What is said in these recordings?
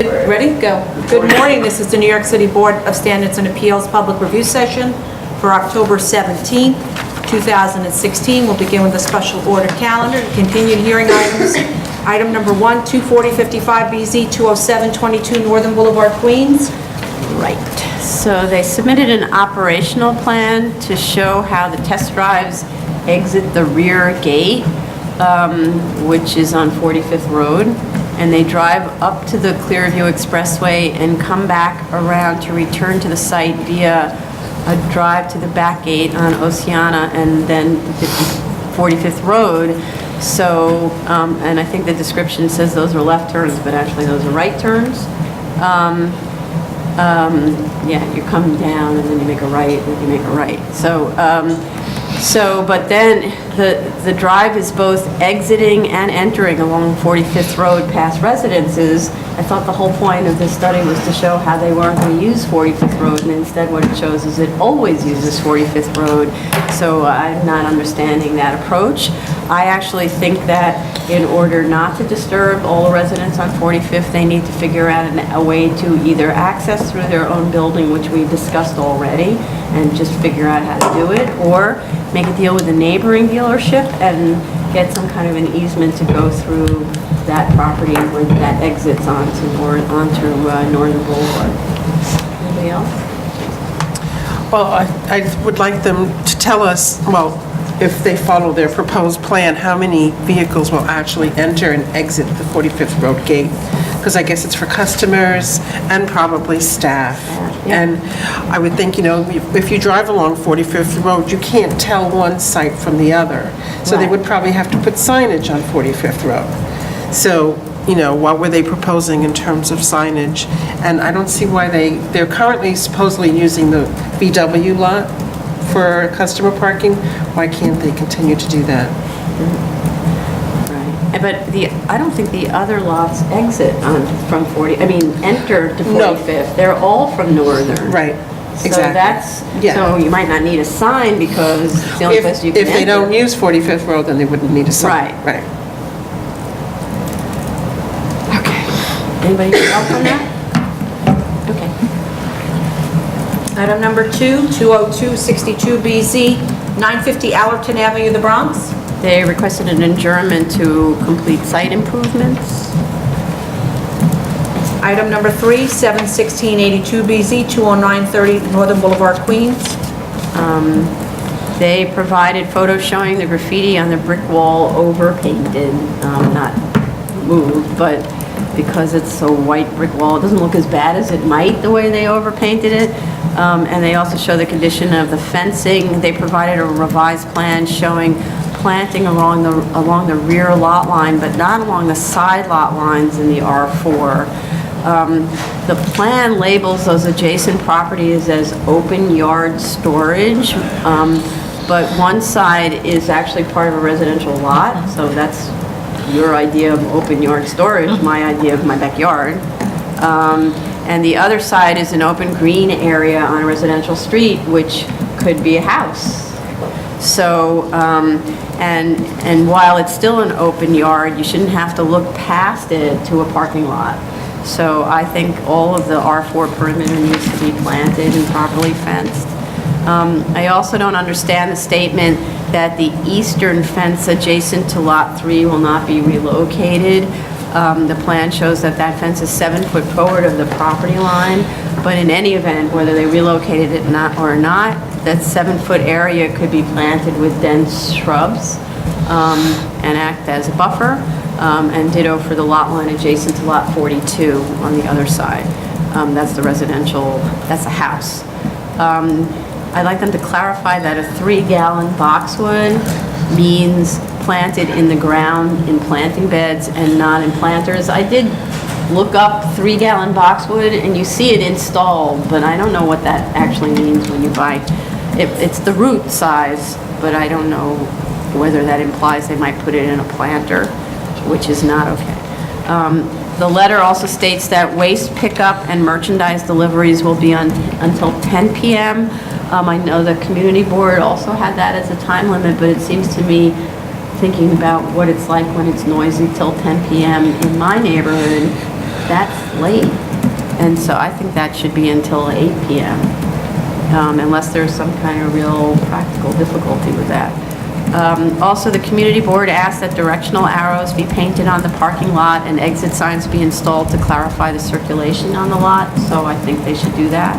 Ready? Go. Good morning. This is the New York City Board of Standards and Appeals Public Review Session for October 17th, 2016. We'll begin with a special order calendar. Continued hearing items. Item number 1, 24055BZ, 20722 Northern Boulevard, Queens. Right. So they submitted an operational plan to show how the test drives exit the rear gate, which is on 45th Road. And they drive up to the Clearview Expressway and come back around to return to the site via a drive to the back gate on Oceana and then 45th Road. So, and I think the description says those are left turns, but actually those are right turns. Yeah, you're coming down and then you make a right and you make a right. But then the drive is both exiting and entering along 45th Road past residences. I thought the whole point of this study was to show how they weren't going to use 45th Road, and instead what it shows is it always uses 45th Road. So I'm not understanding that approach. I actually think that in order not to disturb all the residents on 45th, they need to figure out a way to either access through their own building, which we discussed already, and just figure out how to do it, or make a deal with a neighboring dealership and get some kind of an easement to go through that property where that exits onto Northern Boulevard. Anybody else? Well, I would like them to tell us, well, if they follow their proposed plan, how many vehicles will actually enter and exit the 45th Road gate? Because I guess it's for customers and probably staff. Yeah. And I would think, if you drive along 45th Road, you can't tell one site from the other. So they Right. would probably have to put signage on 45th Road. So, what were they proposing in terms of signage? And I don't see why they're currently supposedly using the VW lot for customer parking. Why can't they continue to do that? Right. But I don't think the other lots exit from enter to 45th. They're all from Northern. Right, So exactly. so you might not need a sign because it's the only place you can If they enter. don't use 45th Road, then they wouldn't need a sign. Right. Okay. Anybody else on that? Okay. Item number 2, 20262BZ, 950 Allerton Avenue, the Bronx. They requested an adjournment to complete site improvements. Item number 3, 71682BZ, 20930 Northern Boulevard, Queens. They provided photos showing the graffiti on the brick wall overpainted, not moved, but because it's a white brick wall, it doesn't look as bad as it might the way they overpainted it. And they also show the condition of the fencing. They provided a revised plan showing planting along the rear lot line, but not along the side lot lines in the R4. The plan labels those adjacent properties as open yard storage, but one side is actually part of a residential lot, so that's your idea of open yard storage, my idea of my backyard. And the other side is an open green area on a residential street, which could be a house. So, and while it's still an open yard, you shouldn't have to look past it to a parking lot. So I think all of the R4 perimeter needs to be planted and properly fenced. I also don't understand the statement that the eastern fence adjacent to Lot 3 will not be relocated. The plan shows that that fence is 7 foot forward of the property line, but in any event, whether they relocated it or not, that 7 foot area could be planted with dense shrubs and act as a buffer, and ditto for the lot line adjacent to Lot 42 on the other side. That's the residential, that's a house. I'd like them to clarify that a 3-gallon boxwood means planted in the ground in planting beds and not in planters. I did look up 3-gallon boxwood and you see it installed, but I don't know what that actually means when you buy it. It's the root size, but I don't know whether that implies they might put it in a planter, which is not okay. The letter also states that waste pickup and merchandise deliveries will be until 10 p.m. I know the community board also had that as a time limit, but it seems to me, thinking about what it's like when it's noisy till 10 p.m. in my neighborhood, that's late. And so I think that should be until 8 PM, unless there's some kind of real practical difficulty with that. Also, the community board asked that directional arrows be painted on the parking lot and exit signs be installed to clarify the circulation on the lot, so I think they should do that.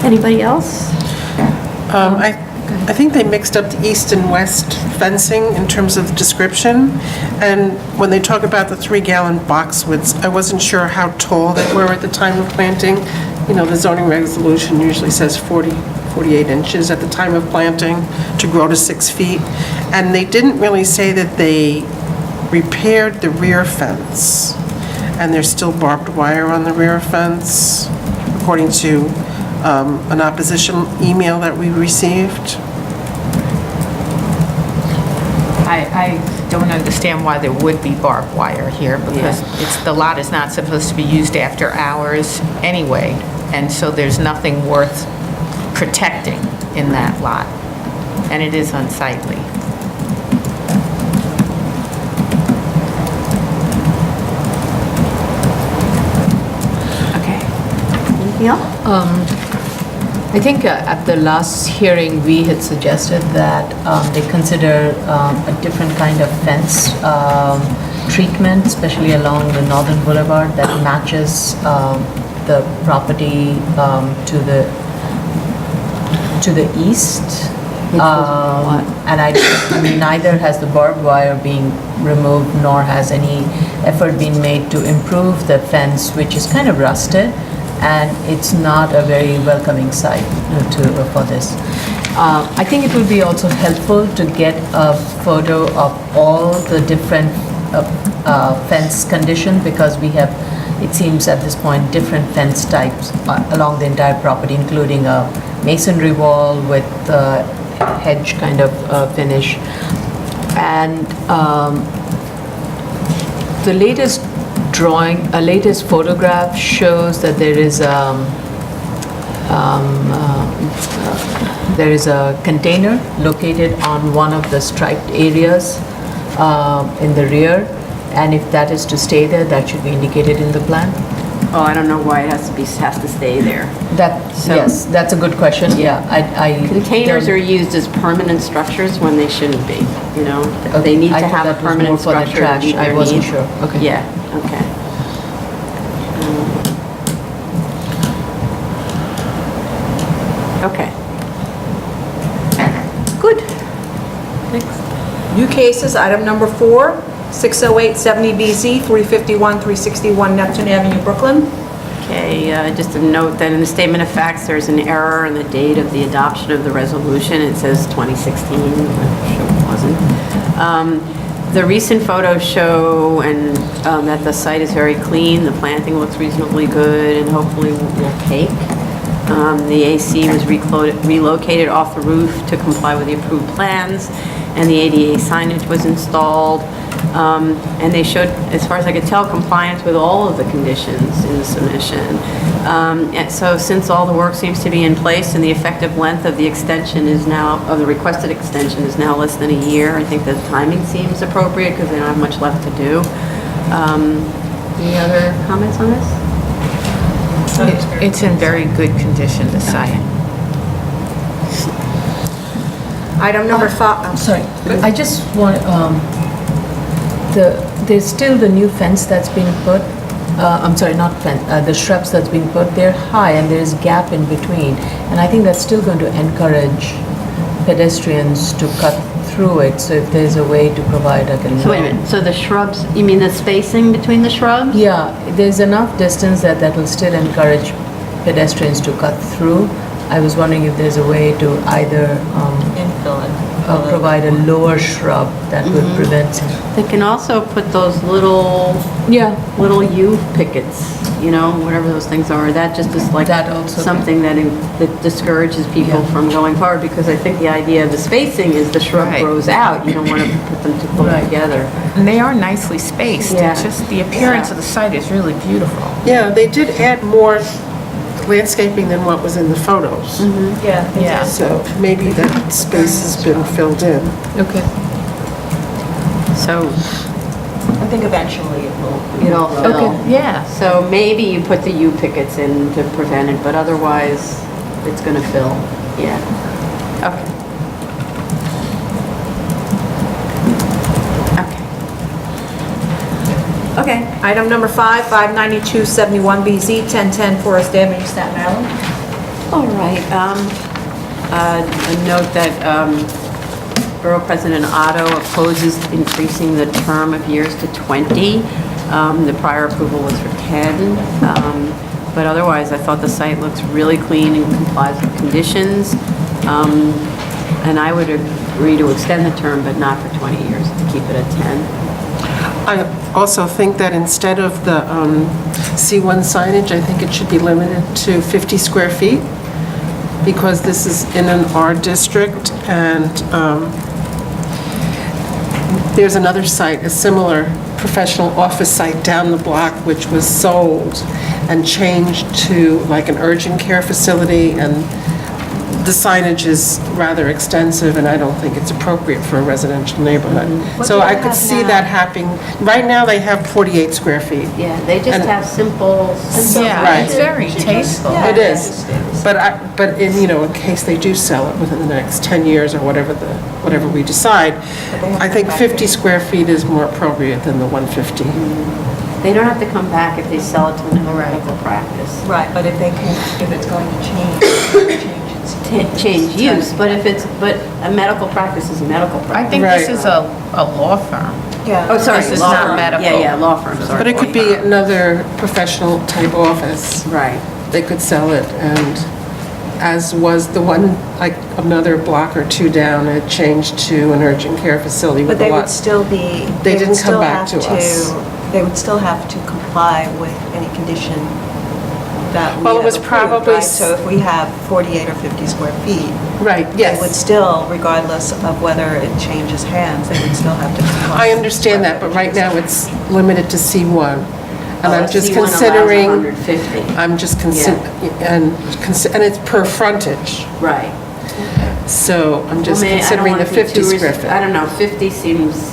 Anybody else? I think they mixed up the east and west fencing in terms of the description, and when they talk about the 3-gallon box widths, I wasn't sure how tall they were at the time of planting. You know, the zoning resolution usually says 48 inches at the time of planting to grow to 6 feet, and they didn't really say that they repaired the rear fence, and there's still barbed wire on the rear fence, according to an opposition email that we received. I don't understand why there would be barbed wire here, because the lot is not supposed to be used after hours anyway, and so there's nothing worth protecting in that lot, and it is unsightly. Okay. Anything else? I think at the last hearing, we had suggested that they consider a different kind of fence treatment, especially along the Northern Boulevard, that matches the property to the east. And I mean, neither has the barbed wire being removed, nor has any effort been made to improve the fence, which is kind of rusted. And it's not a very welcoming sight for this. I think it would be also helpful to get a photo of all the different fence conditions, because we have, it seems at this point, different fence types along the entire property, including a masonry wall with hedge kind of finish. And the latest latest photograph shows that there is a container located on one of the striped areas in the rear, and if that is to stay there, that should be indicated in the plan. Oh, I don't know why it has to stay there. Yes, that's a good question. Yeah, Containers are used as permanent structures when they shouldn't be, you know? They need to have a permanent structure to meet their I wasn't needs. sure. Okay. Yeah, okay. Okay. Good. Next. New cases, item number 4, 60870BZ, 351, 361 Neptune Avenue, Brooklyn. Okay, just a note that in the statement of facts, there's an error in the date of the adoption of the resolution. It says 2016, I'm sure it wasn't. The recent photos show that the site is very clean, the planting looks reasonably good, and hopefully will take. The AC was relocated off the roof to comply with the approved plans, and the ADA signage was installed. And they showed, as far as I could tell, compliance with all of the conditions in the submission. And so since all the work seems to be in place and the effective length of the extension is now, of the requested extension is now less than a year, I think the timing seems appropriate because they don't have much left to do. Any other comments on this? It's in very good condition, the site. Item number 5, I'm sorry. I just want, there's still the new fence that's being put, I'm sorry, not fence, the shrubs that's being put, they're high and there's gap in between. And I think that's still going to encourage pedestrians to cut through it. So if there's a way to provide like a... So wait a minute, so the shrubs, you mean the spacing between the shrubs? Yeah, there's enough distance that will still encourage pedestrians to cut through. I was wondering if there's a way to either Infill it. provide a lower shrub that would prevent... They can also put those little U pickets, you know, whatever those things are. That just is like That also something that discourages people from going forward, because I think the idea of the spacing is the shrub Right. grows out. You don't want to put them too close Right. together. And they are nicely spaced. Yeah. It's just the appearance of the site is really beautiful. Yeah, they did add more landscaping than what was in the photos. Yeah. So maybe that space has been filled in. Okay. So, I think eventually it will. It'll fill. Okay, yeah. So maybe you put the U pickets in to prevent it, but otherwise, it's going to fill. Yeah. Okay. Okay. Okay, item number 5, 59271BZ, 1010 Forest Avenue, Staten Island. All right. A note that Borough President Otto opposes increasing the term of years to 20. The prior approval was for 10. But otherwise, I thought the site looks really clean and complies with conditions. And I would agree to extend the term, but not for 20 years, to keep it at 10. I also think that instead of the C1 signage, I think it should be limited to 50 square feet, because this is in an R district, and there's another site, a similar professional office site down the block, which was sold and changed to like an urgent care facility, and the signage is rather extensive, and I don't think it's appropriate for a residential neighborhood. So I could see that happening. Right now, they have 48 square feet. Yeah, they just And- have simple. Yeah, Right. it's very tasteful. It is, but in, in case they do sell it within the next 10 years or whatever we decide, I think 50 square feet is more appropriate than the 150. They don't have to come back if they sell it to another medical practice. Right, but if it's going to change Change use, but a medical practice is a medical I practice. think this Right. is a law firm. Yeah. Oh, sorry, This is law not firm. medical. Yeah, law firm, sorry. But it could be another professional type office. Right. They could sell it, and as was the one, like another block or two down, it changed to an urgent care facility But with a they would lot. still be. They would didn't come still back have to us. They would still have to comply with any condition that we Well, it have was approved, probably right? So if we have 48 or 50 square feet, Right, they would yes. still, regardless of whether it changes hands, they would still have to comply. I understand that, but right now it's limited to C1. And I'm just C1 allows considering, 150. I'm just and it's per frontage. Right. So I'm just I mean, I don't considering wanna the be 50 too square feet. I don't know, 50 seems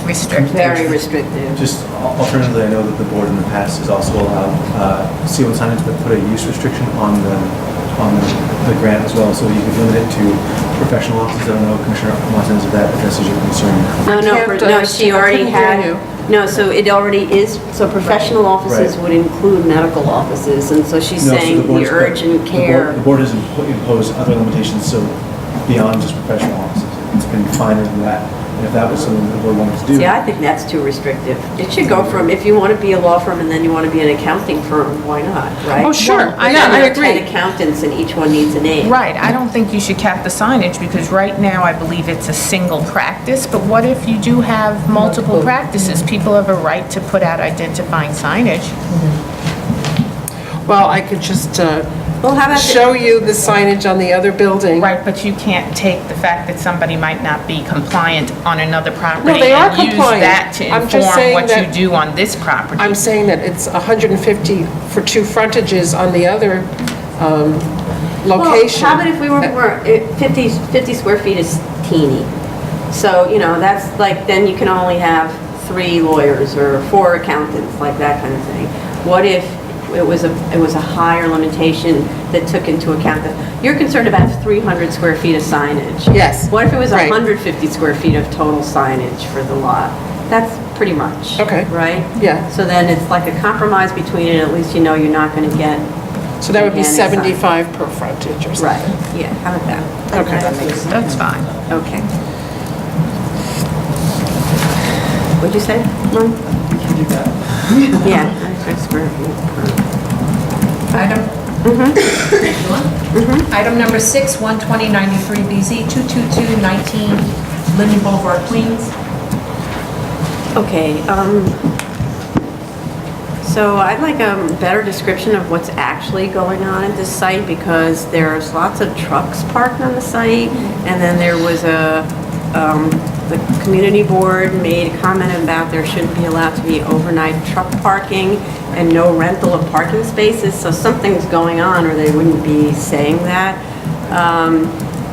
Restricted. very restrictive. Just alternatively, I know that the board in the past has also allowed C1 signage, but put a use restriction on the grant as well, so you could limit it to professional offices. I don't know, Commissioner Martinez, if that addresses your concern. No, she already couldn't hear had, you. no, so it already is, so professional offices Right. would include medical offices, and so she's No, so saying board's- the urgent care. The board has imposed other limitations, so beyond just professional offices. It's been finer than that. And if that was something the board wanted to do. See, I think that's too restrictive. It should go from, if you want to be a law firm and then you want to be an accounting firm, why not, right? Oh, sure. Well, I- Yeah, I There are agree. 10 accountants and each one needs a name. Right, I don't think you should cap the signage, because right now, I believe it's a single practice, but what if you do have multiple practices? People have a right to put out identifying signage. Well, I could just Well, how about show you the signage on the other building. Right, but you can't take the fact that somebody might not be compliant on another property No, they are and use compliant. that to I'm just inform saying what you that- do on this property. I'm saying that it's 150 for two frontages on the other location. Well, how about if we were 50 square feet is teeny. So, that's like, then you can only have 3 lawyers or 4 accountants, like that kind of thing. What if it was a higher limitation that took into account that, you're concerned about 300 square feet of signage? Yes. What if it was Right. 150 square feet of total signage for the lot? That's pretty much. Okay. Right? Yeah. So then it's like a compromise between it, at least you know you're not going to get. So that would be gigantic sign. 75 per frontage or Right, something. yeah, how about that? Okay. That makes sense. That's fine. Okay. What'd you say, Mom? Yeah, I swear. Item? Item number 6, 12093BZ, 22219 Linden Boulevard, Queens. Okay, so I'd like a better description of what's actually going on at this site, because there's lots of trucks parked on the site, and then there was the community board made a comment about there shouldn't be allowed to be overnight truck parking and no rental of parking spaces, so something's going on or they wouldn't be saying that.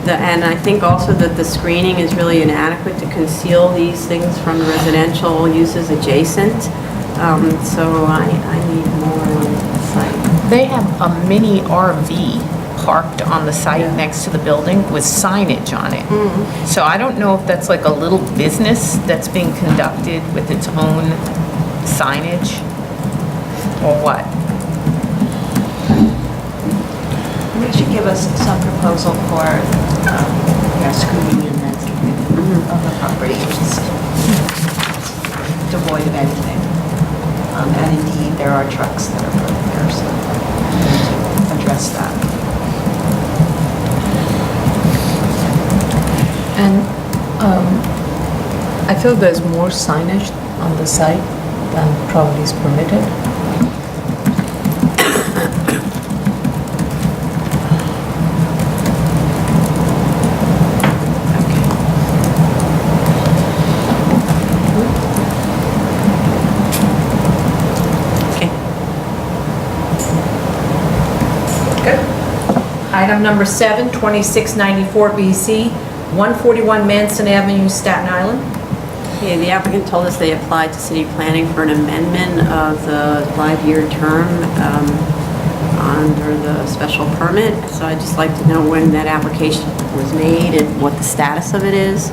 And I think also that the screening is really inadequate to conceal these things from the residential uses adjacent. So I need more on the site. They have a mini RV parked on the site next to the building with signage on it. So I don't know if that's like a little business that's being conducted with its own signage or what. Maybe you should give us some proposal for screening and landscaping of the property, which is devoid of anything. And indeed, there are trucks that are parked there, so we need to address that. And I feel there's more signage on the site than probably is permitted. Item number 7, 2694 BC, 141 Manson Avenue, Staten Island. Okay, the applicant told us they applied to city planning for an amendment of the 5-year term under the special permit. So I'd just like to know when that application was made and what the status of it is.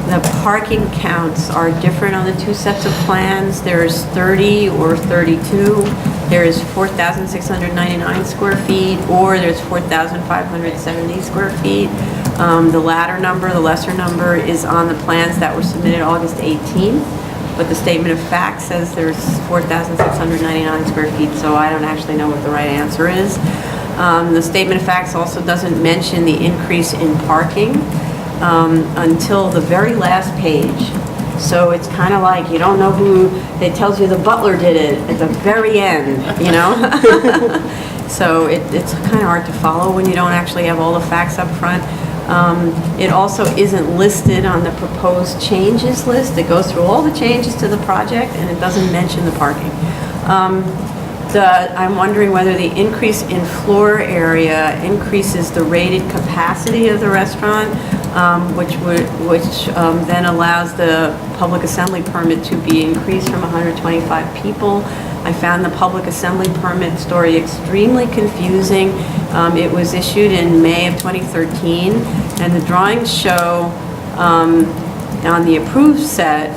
The parking counts are different on the two sets of plans. There's 30 or 32. There's 4,699 square feet, or there's 4,570 square feet. The latter number, the lesser number, is on the plans that were submitted August 18th, but the statement of fact says there's 4,699 square feet, so I don't actually know what the right answer is. The statement of facts also doesn't mention the increase in parking until the very last page. So it's kind of like you don't know who, it tells you the butler did it at the very end, you know? So it's kind of hard to follow when you don't actually have all the facts up front. It also isn't listed on the proposed changes list. It goes through all the changes to the project and it doesn't mention the parking. I'm wondering whether the increase in floor area increases the rated capacity of the restaurant, which then allows the public assembly permit to be increased from 125 people. I found the public assembly permit story extremely confusing. It was issued in May of 2013, and the drawings show on the approved set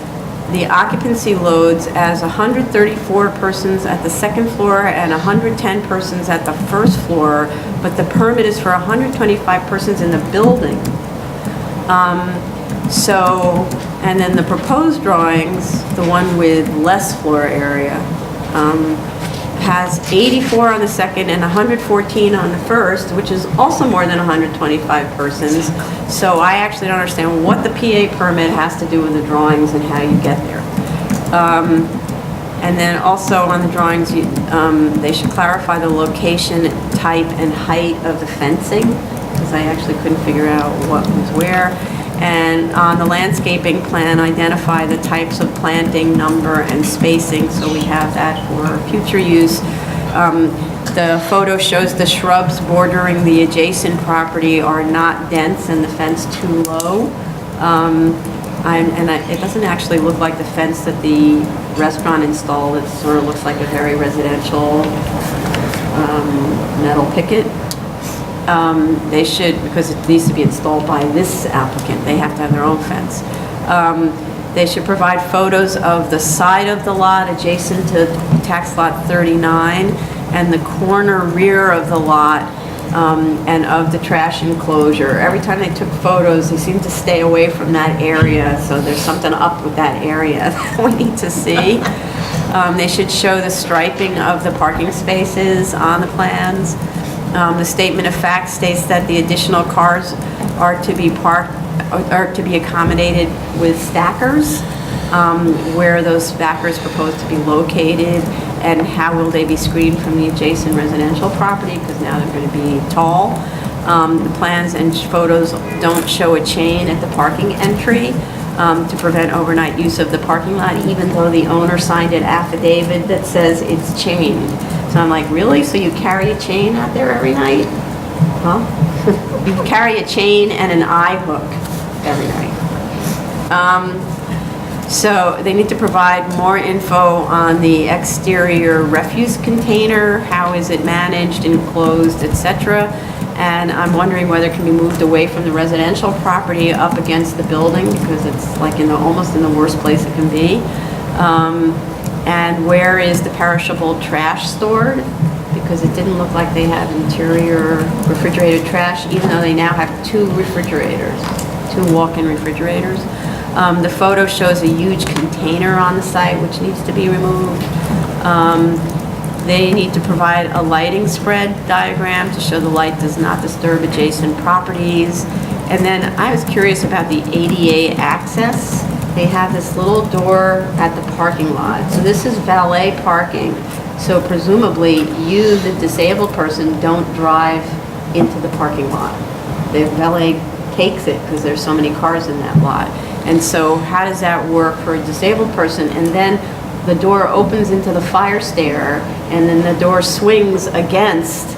the occupancy loads as 134 persons at the second floor and 110 persons at the first floor, but the permit is for 125 persons in the building. And then the proposed drawings, the one with less floor area, has 84 on the second and 114 on the first, which is also more than 125 persons. So I actually don't understand what the PA permit has to do with the drawings and how you get there. And then also on the drawings, they should clarify the location, type, and height of the fencing, because I actually couldn't figure out what was where. And on the landscaping plan, identify the types of planting, number, and spacing, so we have that for future use. The photo shows the shrubs bordering the adjacent property are not dense and the fence too low. It doesn't actually look like the fence that the restaurant installed. It sort of looks like a very residential metal picket. They should, because it needs to be installed by this applicant, they have to have their own fence. They should provide photos of the side of the lot adjacent to tax lot 39 and the corner rear of the lot and of the trash enclosure. Every time they took photos, they seemed to stay away from that area, so there's something up with that area that we need to see. They should show the striping of the parking spaces on the plans. The statement of fact states that the additional cars are to be accommodated with stackers, where those stackers propose to be located, and how will they be screened from the adjacent residential property, because now they're going to be tall. The plans and photos don't show a chain at the parking entry to prevent overnight use of the parking lot, even though the owner signed an affidavit that says it's chained. So I'm like, really? So you carry a chain out there every night? Huh? You carry a chain and an eye hook every night. So they need to provide more info on the exterior refuse container, how is it managed, enclosed, etc. And I'm wondering whether it can be moved away from the residential property up against the building, because it's like almost in the worst place it can be. And where is the perishable trash stored? Because it didn't look like they had interior refrigerated trash, even though they now have 2 refrigerators, 2 walk-in refrigerators. The photo shows a huge container on the site which needs to be removed. They need to provide a lighting spread diagram to show the light does not disturb adjacent properties. And then I was curious about the ADA access. They have this little door at the parking lot. So this is valet parking. So presumably you, the disabled person, don't drive into the parking lot. The valet takes it because there's so many cars in that lot. And so how does that work for a disabled person? And then the door opens into the fire stair, and then the door swings against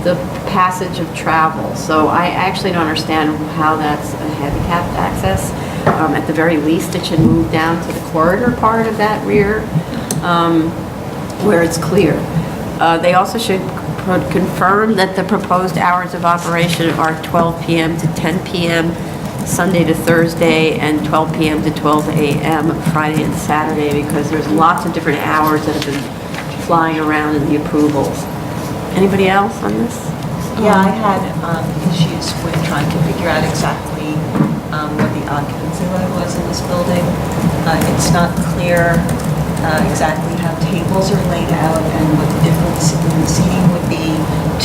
the passage of travel. So I actually don't understand how that's a handicapped access. At the very least, it should move down to the corridor part of that rear, where it's clear. They also should confirm that the proposed hours of operation are 12 p.m. to 10 p.m. Sunday to Thursday, and 12 p.m. to 12 a.m. Friday and Saturday, because there's lots of different hours that have been flying around in the approvals. Anybody else on this? Yeah, I had issues with trying to figure out exactly what the occupancy level was in this building. It's not clear exactly how tables are laid out and what the difference in the seating would be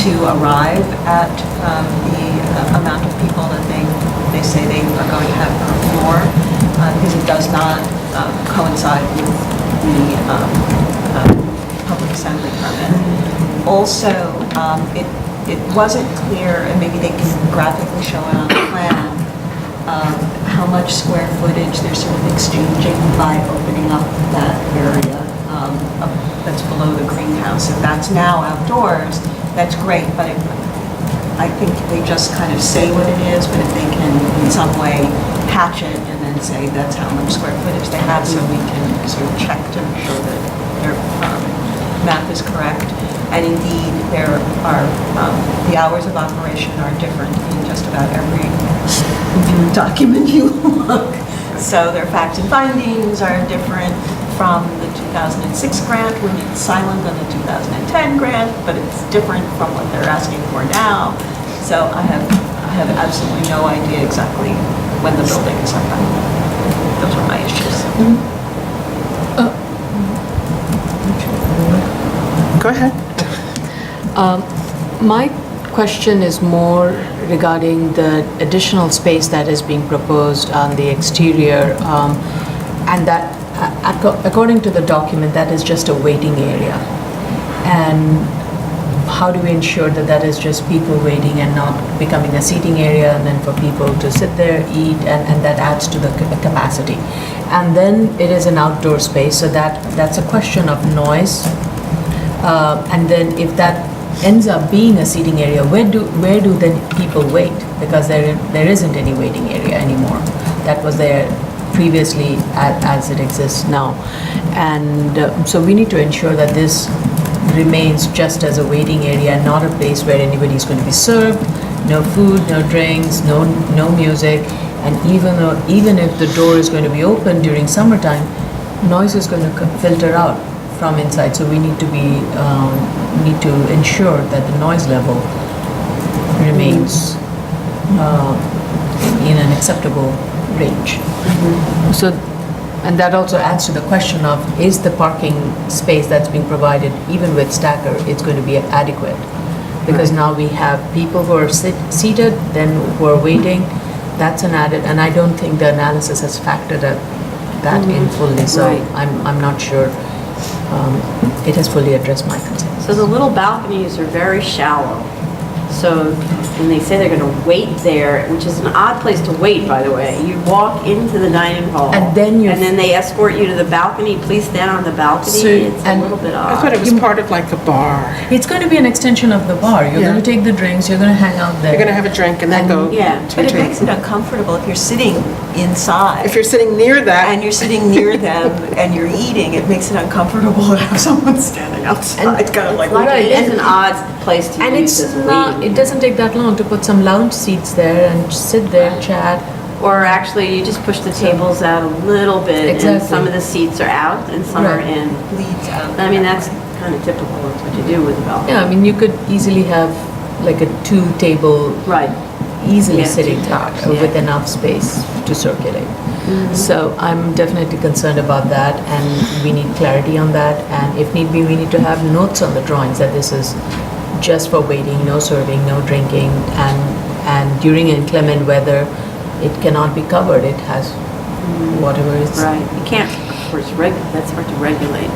to arrive at the amount of people that they say they are going to have per floor, because it does not coincide with the public assembly permit. Also, it wasn't clear, and maybe they can graphically show it on the plan, how much square footage they're sort of exchanging by opening up that area that's below the greenhouse. If that's now outdoors, that's great, but I think they just kind of say what it is, but if they can in some way hatch it and then say that's how much square footage they have, so we can sort of check to ensure that their math is correct. And indeed, there are, the hours of operation are different in just about every document you look. So their facts and findings are different from the 2006 grant, when it's silent on the 2010 grant, but it's different from what they're asking for now. So I have absolutely no idea exactly when the building is up. Those are my issues. Go ahead. My question is more regarding the additional space that is being proposed on the exterior, and that, according to the document, that is just a waiting area. And how do we ensure that that is just people waiting and not becoming a seating area, and then for people to sit there, eat, and that adds to the capacity? And then it is an outdoor space, so that's a question of noise. And then if that ends up being a seating area, where do then people wait? Because there isn't any waiting area anymore. That was there previously as it exists now. And so we need to ensure that this remains just as a waiting area, not a place where anybody is going to be served, no food, no drinks, no music. And even if the door is going to be open during summertime, noise is going to filter out from inside. So we need to ensure that the noise level remains in an acceptable range. So, and that also adds to the question of, is the parking space that's being provided, even with stacker, it's going to be adequate? Because now we have people who are seated, then who are waiting. That's an added, and I don't think the analysis has factored that in fully. So I'm not sure it has fully addressed my concerns. So the little balconies are very shallow. So, and they say they're going to wait there, which is an odd place to wait, by the way. You walk into the dining hall. And then you- And then they escort you to the balcony. Please stand on the balcony. So- It's a and- little bit I thought odd. it was part of like a bar. It's going to be an extension of the bar. You're Yeah. going to take the drinks, you're going to hang out there. You're going to have a drink and then go Yeah. to But your it makes table. it uncomfortable if you're sitting inside. If you're sitting near that, And you're sitting near them and you're eating, it makes it uncomfortable to have someone standing outside, kind of like. Like, Right, it is and- an odd place to And use it's as a not, waiting. it doesn't take that long to put some lounge seats there and sit there, chat. Or actually, you just push the tables out a little bit, and Exactly. some of the seats are out and some are Right. in. Leads out. I mean, that's kind of typical of what you do with a balcony. Yeah, I mean, you could easily have like a two-table, Right. easily Yeah, sitting two top tops, yeah. with enough space to circulate. So I'm definitely concerned about that, and we need clarity on that. And if need be, we need to have notes on the drawings that this is just for waiting, no serving, no drinking, and during inclement weather, it cannot be covered. It has whatever is. Right. You can't, of course, that's hard to regulate.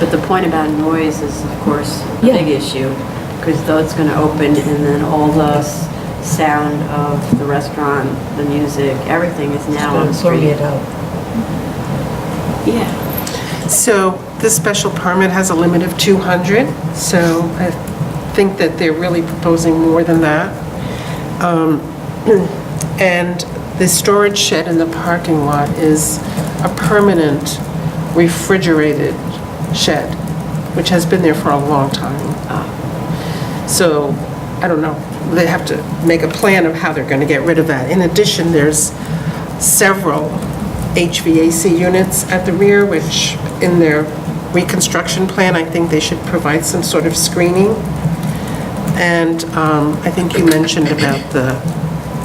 But the point about noise is, of course, a Yeah. big issue, because though it's going to open and then all the sound of the restaurant, the music, everything is now on the street. Permeate out. Yeah. so this special permit has a limit of 200, so I think that they're really proposing more than that. And the storage shed in the parking lot is a permanent refrigerated shed, which has been there for a long time. So, I don't know, they have to make a plan of how they're going to get rid of that. In addition, there's several HVAC units at the rear, which in their reconstruction plan, I think they should provide some sort of screening. And I think you mentioned about the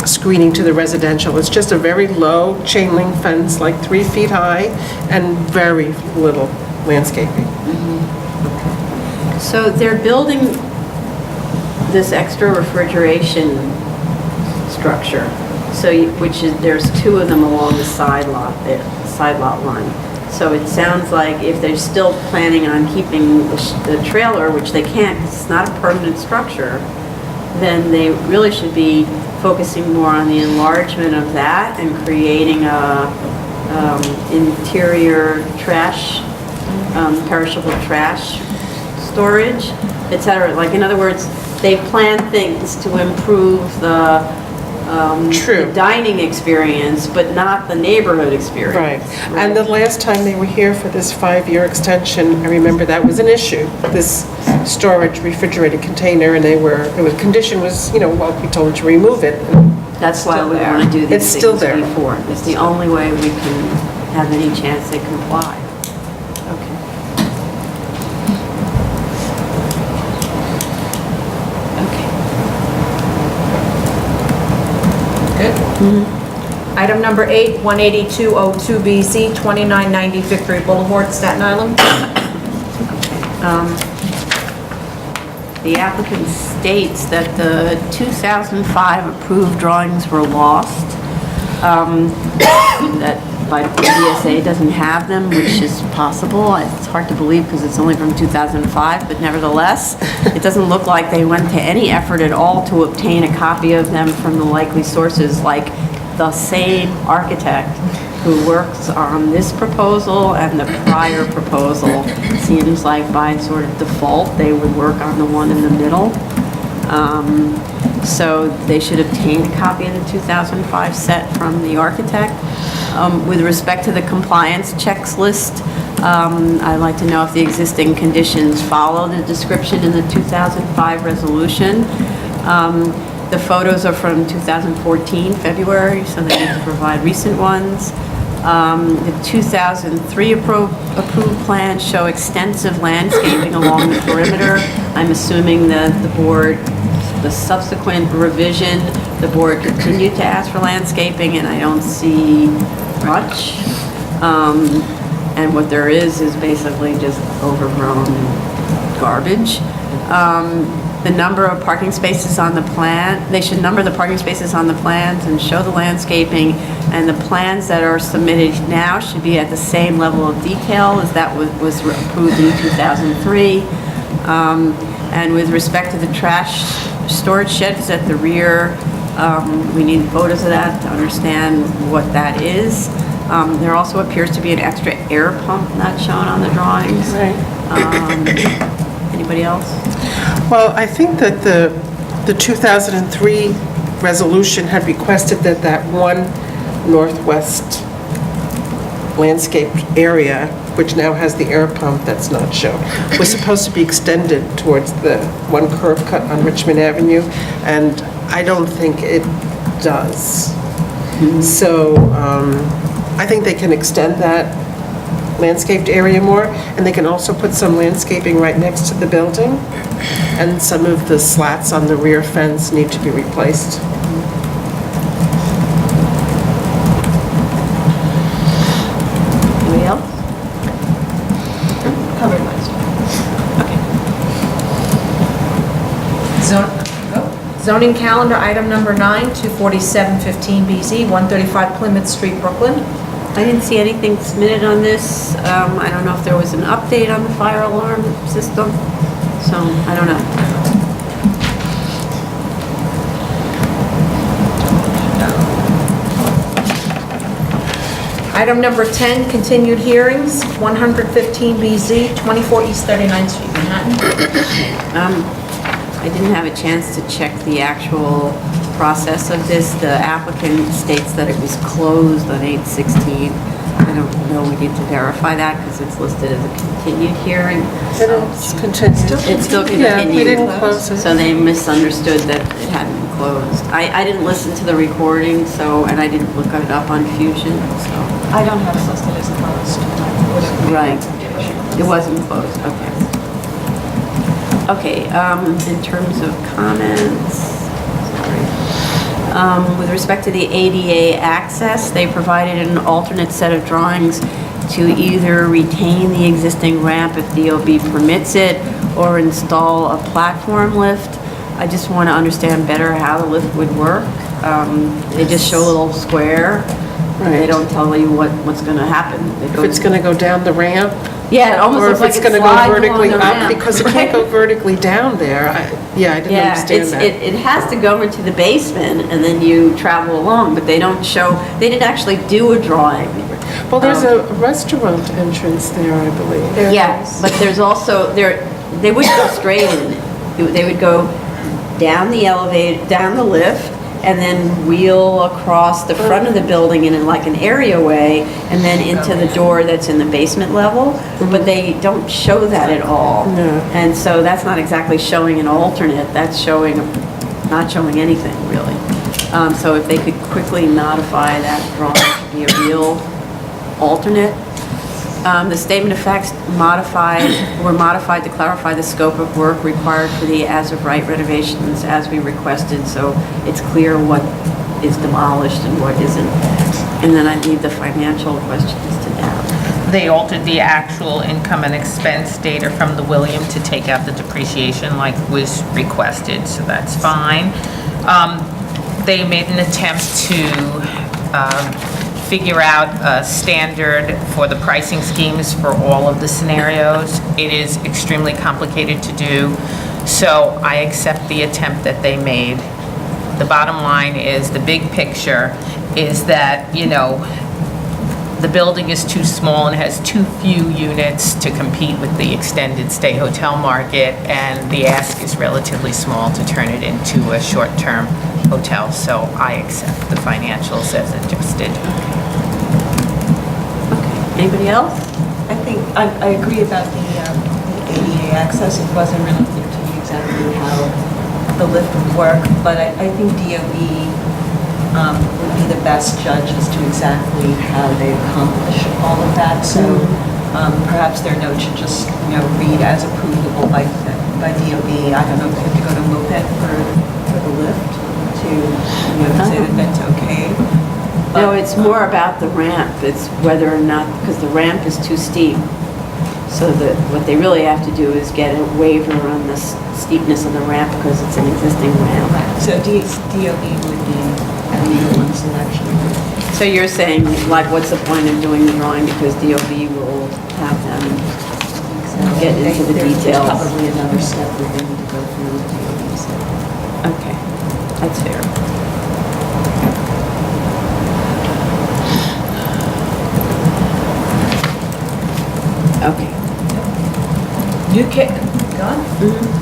screening to the residential. It's just a very low chain link fence, like 3 feet high, and very little landscaping. So they're building this extra refrigeration structure, so, which is, there's 2 of them along the side lot there, side lot line. So it sounds like if they're still planning on keeping the trailer, which they can't, because it's not a permanent structure, then they really should be focusing more on the enlargement of that and creating a interior trash, perishable trash storage, et cetera. Like, in other words, they plan things to improve the True. the dining experience, but not the neighborhood experience. Right. And the last time they were here for this 5-year extension, I remember that was an issue, this storage refrigerated container, and the condition was, well, we told them to remove it. That's why Still we there. want to do these It's still things there. before. It's the only way we can have any chance they comply. Okay. Okay. Item number 8, 18202BZ, 2990 Victory Boulevard, Staten Island. The applicant states that the 2005 approved drawings were lost, that by DSA doesn't have them, which is possible. It's hard to believe because it's only from 2005, but nevertheless, it doesn't look like they went to any effort at all to obtain a copy of them from the likely sources, like the same architect who works on this proposal and the prior proposal. Seems like by sort of default, they would work on the one in the middle. So they should obtain a copy of the 2005 set from the architect. With respect to the compliance checklist, I'd like to know if the existing conditions follow the description in the 2005 resolution. The photos are from 2014, February, so they need to provide recent ones. The 2003 approved plans show extensive landscaping along the perimeter. I'm assuming that the subsequent revision, the board continued to ask for landscaping, and I don't see much. And what there is basically just overgrown garbage. The number of parking spaces on the plan, they should number the parking spaces on the plans and show the landscaping, and the plans that are submitted now should be at the same level of detail as that was approved in 2003. And with respect to the trash storage shed is at the rear. We need photos of that to understand what that is. There also appears to be an extra air pump not shown on the drawings. Right. Anybody else? Well, I think that the 2003 resolution had requested that that one northwest landscape area, which now has the air pump that's not shown, was supposed to be extended towards the one curb cut on Richmond Avenue, and I don't think it does. So I think they can extend that landscaped area more, and they can also put some landscaping right next to the building, and some of the slats on the rear fence need to be replaced. Anybody else? Covered my stuff. Zoning calendar, item number 9, 24715BZ, 135 Plymouth Street, Brooklyn. I didn't see anything submitted on this. I don't know if there was an update on the fire alarm system, so I don't know. Item number 10, continued hearings, 115BZ, 24 East 39th Street, Manhattan. I didn't have a chance to check the actual process of this. The applicant states that it was closed on 8/16. I don't know, we need to verify that because it's listed as a continued hearing. It's continued. It's still continued. Yeah, we didn't close it. So they misunderstood that it hadn't been closed. I didn't listen to the recording, and I didn't look it up on Fusion, so. I don't have it listed as closed. Right. It wasn't closed, okay. Okay, in terms of comments, sorry. With respect to the ADA access, they provided an alternate set of drawings to either retain the existing ramp if DOB permits it, or install a platform lift. I just want to understand better how the lift would work. They just show a little square. They Right. don't tell you what's going to happen. If it's going to go down the ramp, Yeah, it almost or looks if like it's it going to go slides vertically along the up, ramp. because it can't go vertically down there. I didn't Yeah, understand that. it has to go into the basement and then you travel along, but they don't show, they didn't actually do a drawing. Well, there's a restaurant entrance there, I believe. Yeah, but there's also, they wouldn't go straight in. They would go down the elevator, down the lift, and then wheel across the front of the building in like an areaway, and then into the door that's in the basement level, but they don't show that at all. No. And so that's not exactly showing an alternate, that's not showing anything, really. So if they could quickly modify that drawing to be a real alternate. The statement of facts were modified to clarify the scope of work required for the as-of-right renovations as we requested, so it's clear what is demolished and what isn't. And then I leave the financial questions to Darren. They altered the actual income and expense data from the William to take out the depreciation like was requested, so that's fine. They made an attempt to figure out a standard for the pricing schemes for all of the scenarios. It is extremely complicated to do, so I accept the attempt that they made. The bottom line is, the big picture is that, the building is too small and has too few units to compete with the extended stay hotel market, and the ask is relatively small to turn it into a short-term hotel, so I accept the financials as adjusted. Anybody else? I think, I agree about the ADA access. It wasn't really clear to me exactly how the lift would work, but I think DOB would be the best judge as to exactly how they accomplish all of that. So perhaps their note should just, read as approvable by DOB. I don't know if they have to go to MOPED for the lift to, say that that's okay. No, it's more about the ramp. It's whether or not, because the ramp is too steep. So that what they really have to do is get a waiver on the steepness of the ramp because it's an existing ramp. So DOB would be the ones that actually would. So you're saying, like, what's the point of doing the drawing because DOB will have them get into the There's details? probably another step that they need to go through with DOB. So. Okay, that's fair. Okay.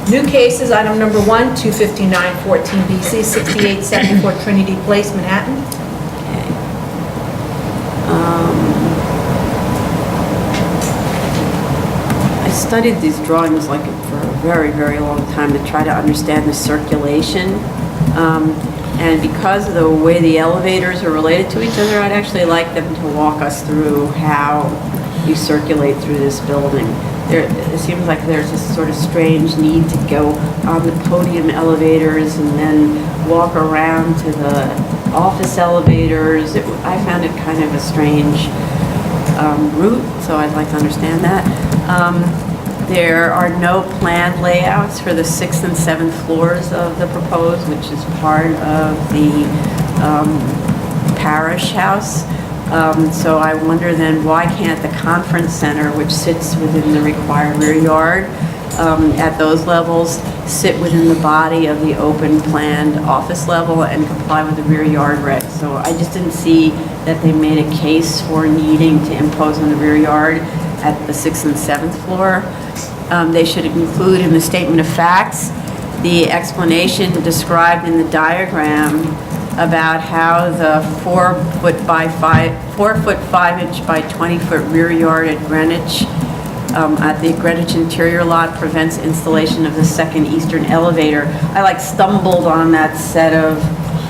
New cases, item number 1, 25914 BC, 6874 Trinity Place, Manhattan. Okay. I studied these drawings like for a very, very long time to try to understand the circulation. And because of the way the elevators are related to each other, I'd actually like them to walk us through how you circulate through this building. It seems like there's this sort of strange need to go on the podium elevators and then walk around to the office elevators. I found it kind of a strange route, so I'd like to understand that. There are no planned layouts for the 6th and 7th floors of the proposed, which is part of the parish house. So I wonder then, why can't the conference center, which sits within the required rear yard, at those levels, sit within the body of the open planned office level and comply with the rear yard regs? So I just didn't see that they made a case for needing to impose on the rear yard at the 6th and 7th floor. They should include in the statement of facts the explanation described in the diagram about how the 4 foot 5 inch by 20 foot rear yard at Greenwich, at the Greenwich interior lot, prevents installation of the second eastern elevator. I stumbled on that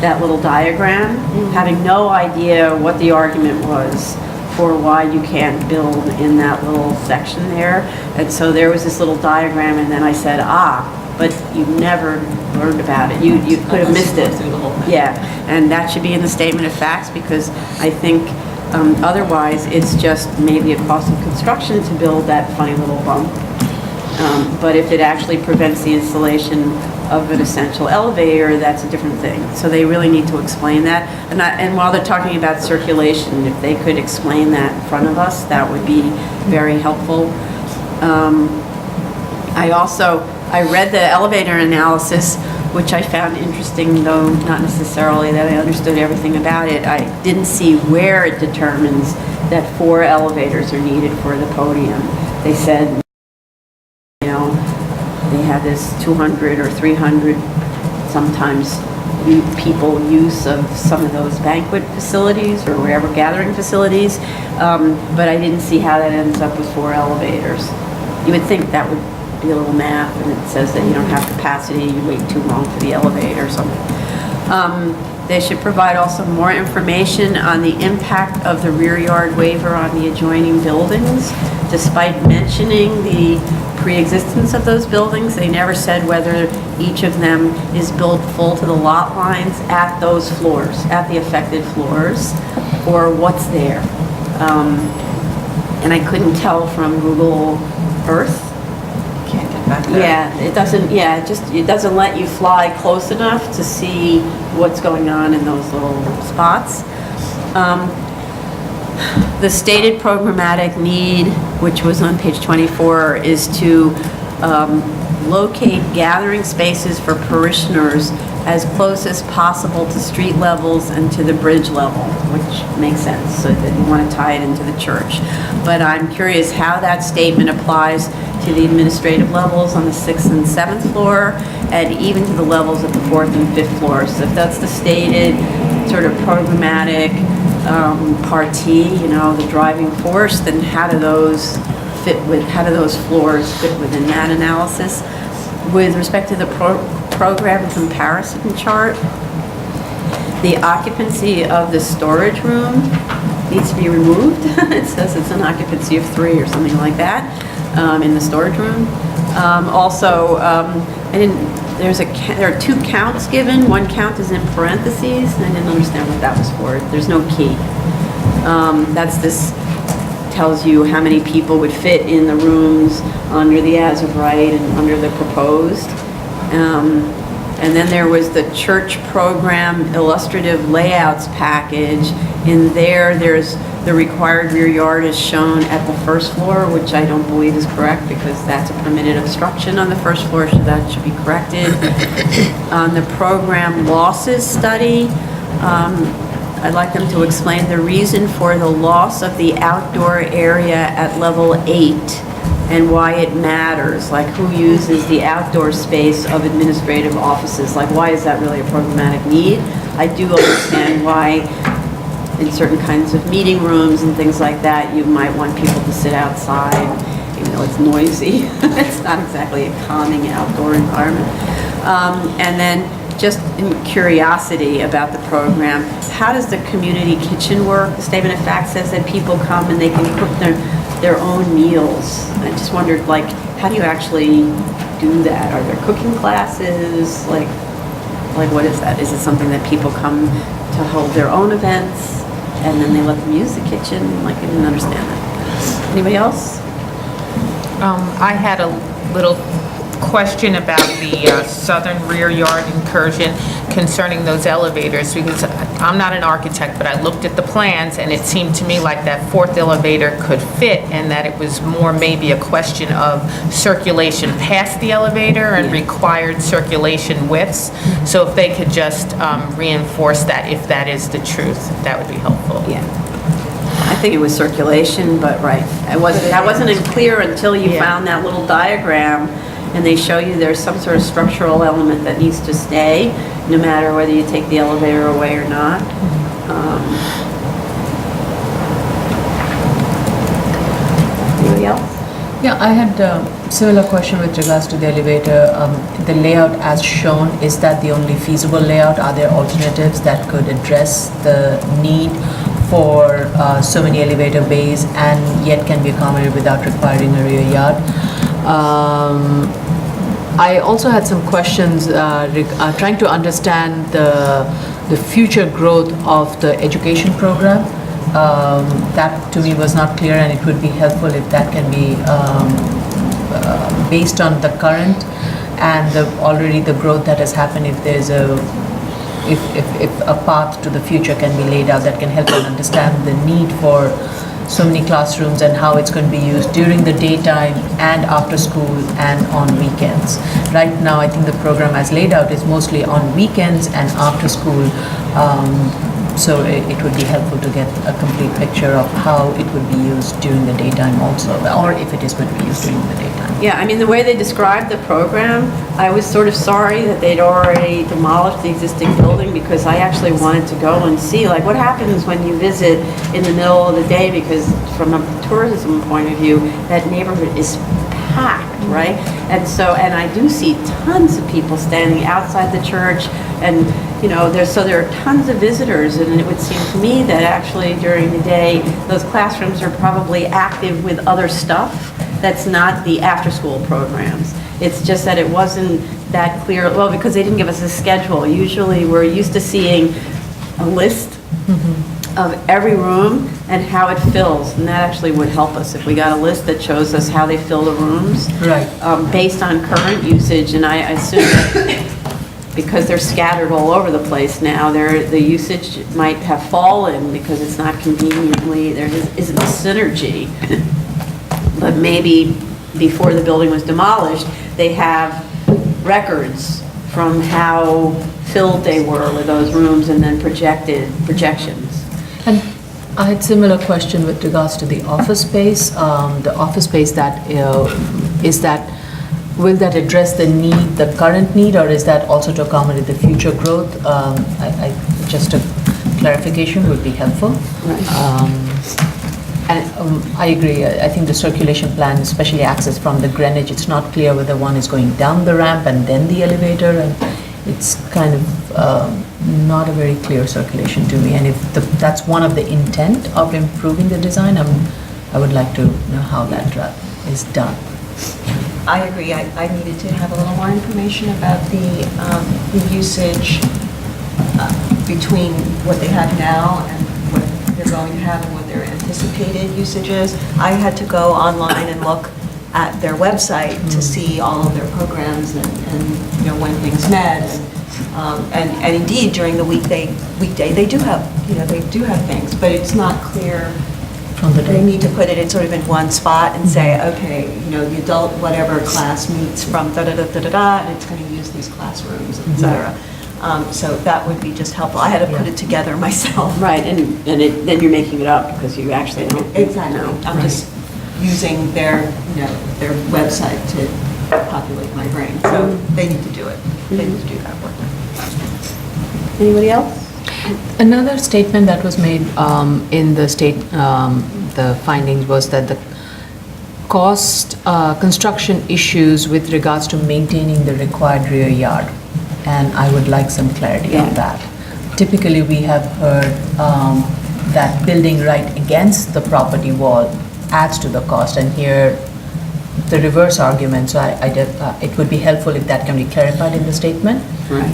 that little diagram, having no idea what the argument was for why you can't build in that little section there. And so there was this little diagram, and then I said, but you never learned about it. You could have missed it. Yeah, and that should be in the statement of facts, because I think otherwise it's just maybe a cost of construction to build that funny little bump. But if it actually prevents the installation of an essential elevator, that's a different thing. So they really need to explain that. And while they're talking about circulation, if they could explain that in front of us, that would be very helpful. I read the elevator analysis, which I found interesting, though not necessarily that I understood everything about it. I didn't see where it determines that 4 elevators are needed for the podium. They said, they have this 200 or 300 sometimes people use of some of those banquet facilities or wherever gathering facilities, but I didn't see how that ends up with 4 elevators. You would think that would be a little math, and it says that you don't have capacity, you wait too long for the elevator or something. They should provide also more information on the impact of the rear yard waiver on the adjoining buildings. Despite mentioning the pre-existence of those buildings, they never said whether each of them is built full to the lot lines at those floors, at the affected floors, or what's there. And I couldn't tell from Google Earth. Can't get back there. Yeah, it doesn't, it doesn't let you fly close enough to see what's going on in those little spots. The stated programmatic need, which was on page 24, is to locate gathering spaces for parishioners as close as possible to street levels and to the bridge level, which makes sense, so that you want to tie it into the church. But I'm curious how that statement applies to the administrative levels on the 6th and 7th floor, and even to the levels at the 4th and 5th floors. So if that's the stated sort of programmatic party, the driving force, then how do those floors fit within that analysis? With respect to the program comparison chart, the occupancy of the storage room needs to be removed. It says it's an occupancy of 3 or something like that in the storage room. There are 2 counts given. One count is in parentheses, and I didn't understand what that was for. There's no key. Tells you how many people would fit in the rooms under the as of right and under the proposed. And then there was the church program illustrative layouts package. In there's the required rear yard is shown at the first floor, which I don't believe is correct because that's a permitted obstruction on the first floor, so that should be corrected. On the program losses study, I'd like them to explain the reason for the loss of the outdoor area at level 8 and why it matters, like who uses the outdoor space of administrative offices, like why is that really a programmatic need? I do understand why in certain kinds of meeting rooms and things like that, you might want people to sit outside, even though it's noisy. It's not exactly a calming outdoor environment. And then just in curiosity about the program, how does the community kitchen work? The statement of fact says that people come and they can cook their own meals. I just wondered, like, how do you actually do that? Are there cooking classes? Like what is that? Is it something that people come to hold their own events and then they let them use the kitchen? Like, I didn't understand that. Anybody else? I had a little question about the southern rear yard incursion concerning those elevators, because I'm not an architect, but I looked at the plans and it seemed to me like that fourth elevator could fit and that it was more maybe a question of circulation past the elevator and required circulation widths. So if they could just reinforce that, if that is the truth, that would be helpful. Yeah. I think it was circulation, but right. That wasn't clear until you found that little diagram and they show you there's some sort of structural element that needs to stay, no matter whether you take the elevator away or not. Anybody else? Yeah, I had a similar question with regards to the elevator. The layout as shown, is that the only feasible layout? Are there alternatives that could address the need for so many elevator bays and yet can be accommodated without requiring a rear yard? I also had some questions trying to understand the future growth of the education program. That to me was not clear, and it would be helpful if that can be based on the current and already the growth that has happened. If there's if a path to the future can be laid out that can help us understand the need for so many classrooms and how it's going to be used during the daytime and after school and on weekends. Right now, I think the program as laid out is mostly on weekends and after school. So it would be helpful to get a complete picture of how it would be used during the daytime also, or if it is going to be used during the daytime. Yeah, I mean, the way they described the program, I was sort of sorry that they'd already demolished the existing building, because I actually wanted to go and see, like, what happens when you visit in the middle of the day, because from a tourism point of view, that neighborhood is packed, right? And I do see tons of people standing outside the church, and there are tons of visitors, and it would seem to me that actually during the day, those classrooms are probably active with other stuff that's not the after-school programs. It's just that it wasn't that clear, well, because they didn't give us a schedule. Usually we're used to seeing a list of every room and how it fills, and that actually would help us if we got a list that shows us how they fill the rooms. Right. Based on current usage, and I assume that because they're scattered all over the place now, the usage might have fallen because it's not conveniently, there isn't a synergy. But maybe before the building was demolished, they have records from how filled they were with those rooms and then projections. And I had similar question with regards to the office space. The office space that will that address the need, the current need, or is that also to accommodate the future growth? Just a clarification would be helpful. I agree. I think the circulation plan, especially access from the Greenwich, it's not clear whether one is going down the ramp and then the elevator, and it's kind of not a very clear circulation to me. And if that's one of the intent of improving the design, I would like to know how that is done. I agree. I needed to have a little more information about the usage between what they have now and what they're going to have and what their anticipated usage is. I had to go online and look at their website to see all of their programs and when things met. And indeed, during the weekday they do have things, but it's not clear From the They day? need to put it in sort of in one spot and say, okay, the adult whatever class meets from da-da-da-da-da-da, and it's going to use these classrooms, et cetera. So that would be just helpful. I had to put it together myself. Right, and then you're making it up because you actually don't Exactly. know. I'm just using their website to populate my brain. So they need to do it. They need to do that work. Anybody else? Another statement that was made in the the findings was that the construction issues with regards to maintaining the required rear yard. And I would like some clarity on that. Typically, we have heard that building right against the property wall adds to the cost, and here the reverse argument. So it would be helpful if that can be clarified in the statement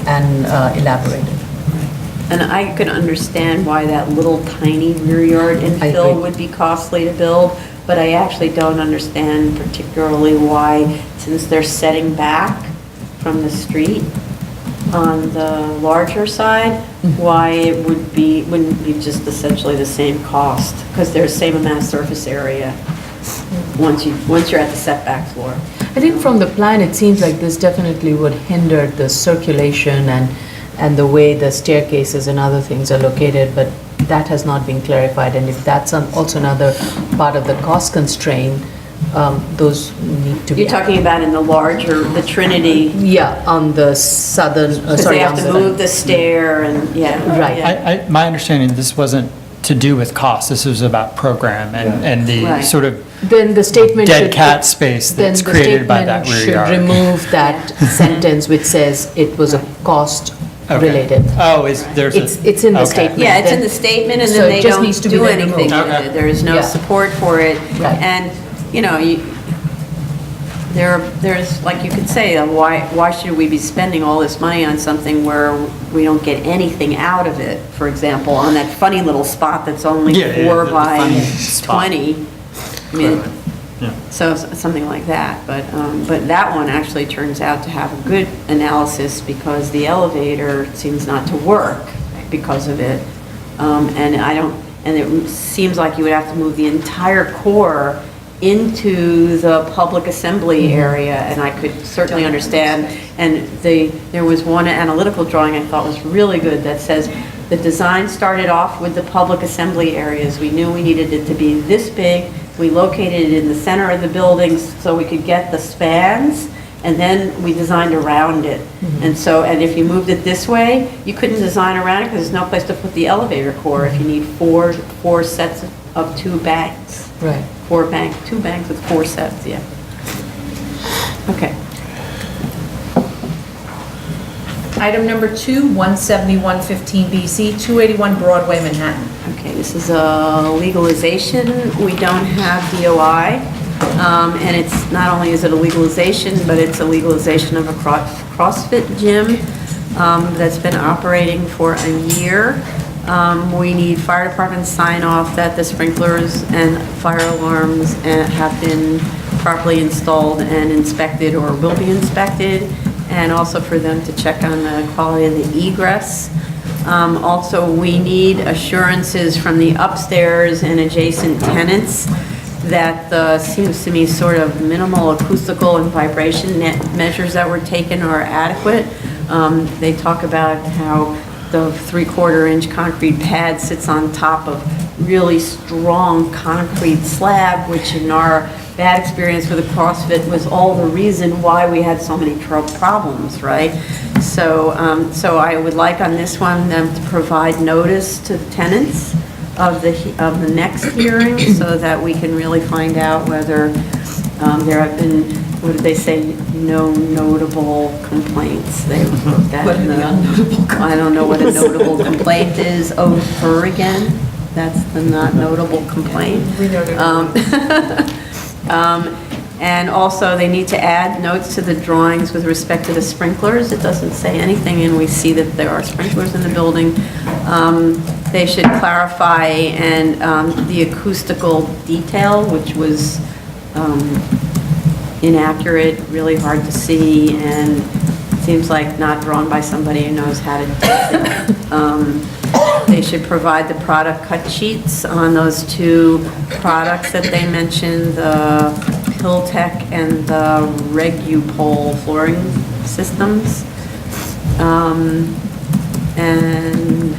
and elaborated. And I could understand why that little tiny rear yard I infill agree. would be costly to build, but I actually don't understand particularly why, since they're setting back from the street on the larger side, why it wouldn't be just essentially the same cost, because they're the same amount of surface area once you're at the setback floor. I think from the plan, it seems like this definitely would hinder the circulation and the way the staircases and other things are located, but that has not been clarified. And if that's also another part of the cost constraint, those need to be. You're talking about in the larger, the Trinity, Yeah, on the southern, because they have to move the stair and, yeah. Right. yeah. My understanding, this wasn't to do with cost, this was about program and the Right. sort of Then the statement should. dead cat space then that's the created by that statement rear yard. should remove that sentence which says it was a cost Okay. related. Oh, there's a... It's in the okay. statement. Yeah, it's in the statement, and So then it they just don't needs to be do then anything removed. with Okay. it. There is no Yeah. support for it. Right. And, there's, like you could say, why should we be spending all this money on something where we don't get anything out of it? For example, on that funny little spot that's only Yeah, yeah, 4 the by funny spot. 20. I mean, Yeah. so something like that, but that one actually turns out to have a good analysis because the elevator seems not to work because of it. And it seems like you would have to move the entire core into the public assembly area, and I could certainly understand. And there was one analytical drawing I thought was really good that says, the design started off with the public assembly areas. We knew we needed it to be this big. We located it in the center of the building so we could get the spans, and then we designed around it. And if you moved it this way, you couldn't design around it because there's no place to put the elevator core if you need four sets of 2 banks. Right. 2 banks with 4 sets, yeah. Okay. Item number 2, 17115 BC, 281 Broadway, Manhattan. Okay, this is a legalization. We don't have DOI, and it's, not only is it a legalization, but it's a legalization of a CrossFit gym that's been operating for a year. We need fire department sign off that the sprinklers and fire alarms have been properly installed and inspected or will be inspected, and also for them to check on the quality of the egress. Also, we need assurances from the upstairs and adjacent tenants that seems to me sort of minimal acoustical and vibration measures that were taken are adequate. They talk about how the 3/4-inch concrete pad sits on top of really strong concrete slab, which in our bad experience with the CrossFit was all the reason why we had so many problems, right? So I would like on this one them to provide notice to the tenants of the next hearing so that we can really find out whether there have been, what did they say, no notable complaints. They wrote that in the, I don't know what a notable complaint is. Oh, her again? That's the not notable complaint. We noted. And also, they need to add notes to the drawings with respect to the sprinklers. It doesn't say anything, and we see that there are sprinklers in the building. They should clarify and the acoustical detail, which was inaccurate, really hard to see, and seems like not drawn by somebody who knows how to do it. they should provide the product cut sheets on those two products that they mentioned, the Pilltech and the Regupol flooring systems. And,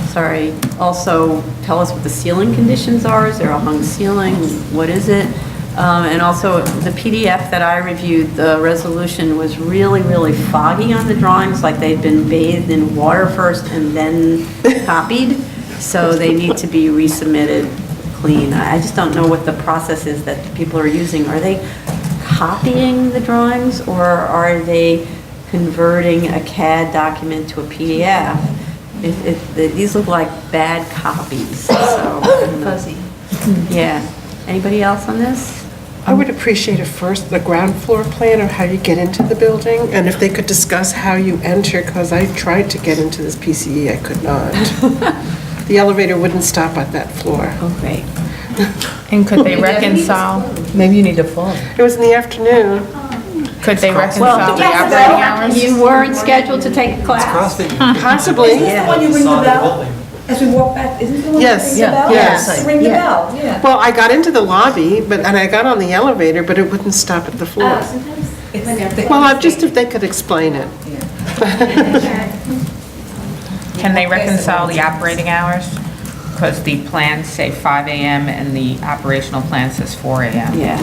sorry, also tell us what the ceiling conditions are. Is there a hung ceiling? What is it? And also, the PDF that I reviewed, the resolution was really, really foggy on the drawings, like they'd been bathed in water first and then copied. So they need to be resubmitted clean. I just don't know what the process is that people are using. Are they copying the drawings, or are they converting a CAD document to a PDF? These look like bad copies, so. Fuzzy. Yeah. Anybody else on this? I would appreciate the ground floor plan of how you get into the building, and if they could discuss how you enter, because I tried to get into this PCE, I could not. The elevator wouldn't stop at that floor. Oh, great. And could they reconcile, Maybe you need a phone. It was in the afternoon. could they Well, reconcile the operating hours? you weren't scheduled to take a class. Possibly. Isn't the one you ring the bell? As we walk back, isn't the one you Yes, ring the bell? yes. Ring the bell, yeah. Well, I got into the lobby, and I got on the elevator, but it wouldn't stop at the floor. Well, just if they could explain it. Can they reconcile the operating hours? Because the plans say 5 AM and the operational plan says 4 AM. Yeah.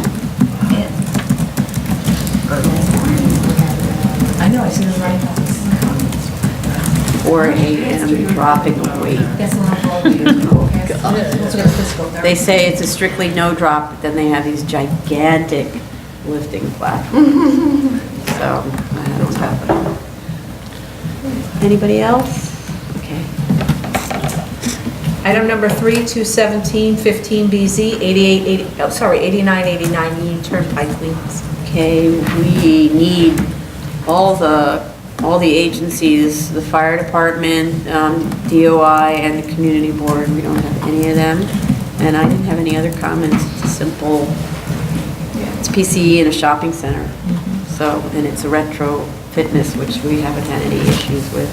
I know, I see them right now. 4 a.m. dropping a weight. They say it's a strictly no drop, but then they have these gigantic lifting platforms. So, I don't know. Anybody else? Okay. Item number 3, 217-15BZ, 8989E Turnpike Cleans. Okay, we need all the agencies, the fire department, DOI, and the community board. We don't have any of them. And I didn't have any other comments. It's a simple, it's PCE in a shopping center. So, and it's a retro fitness, which we haven't had any issues with.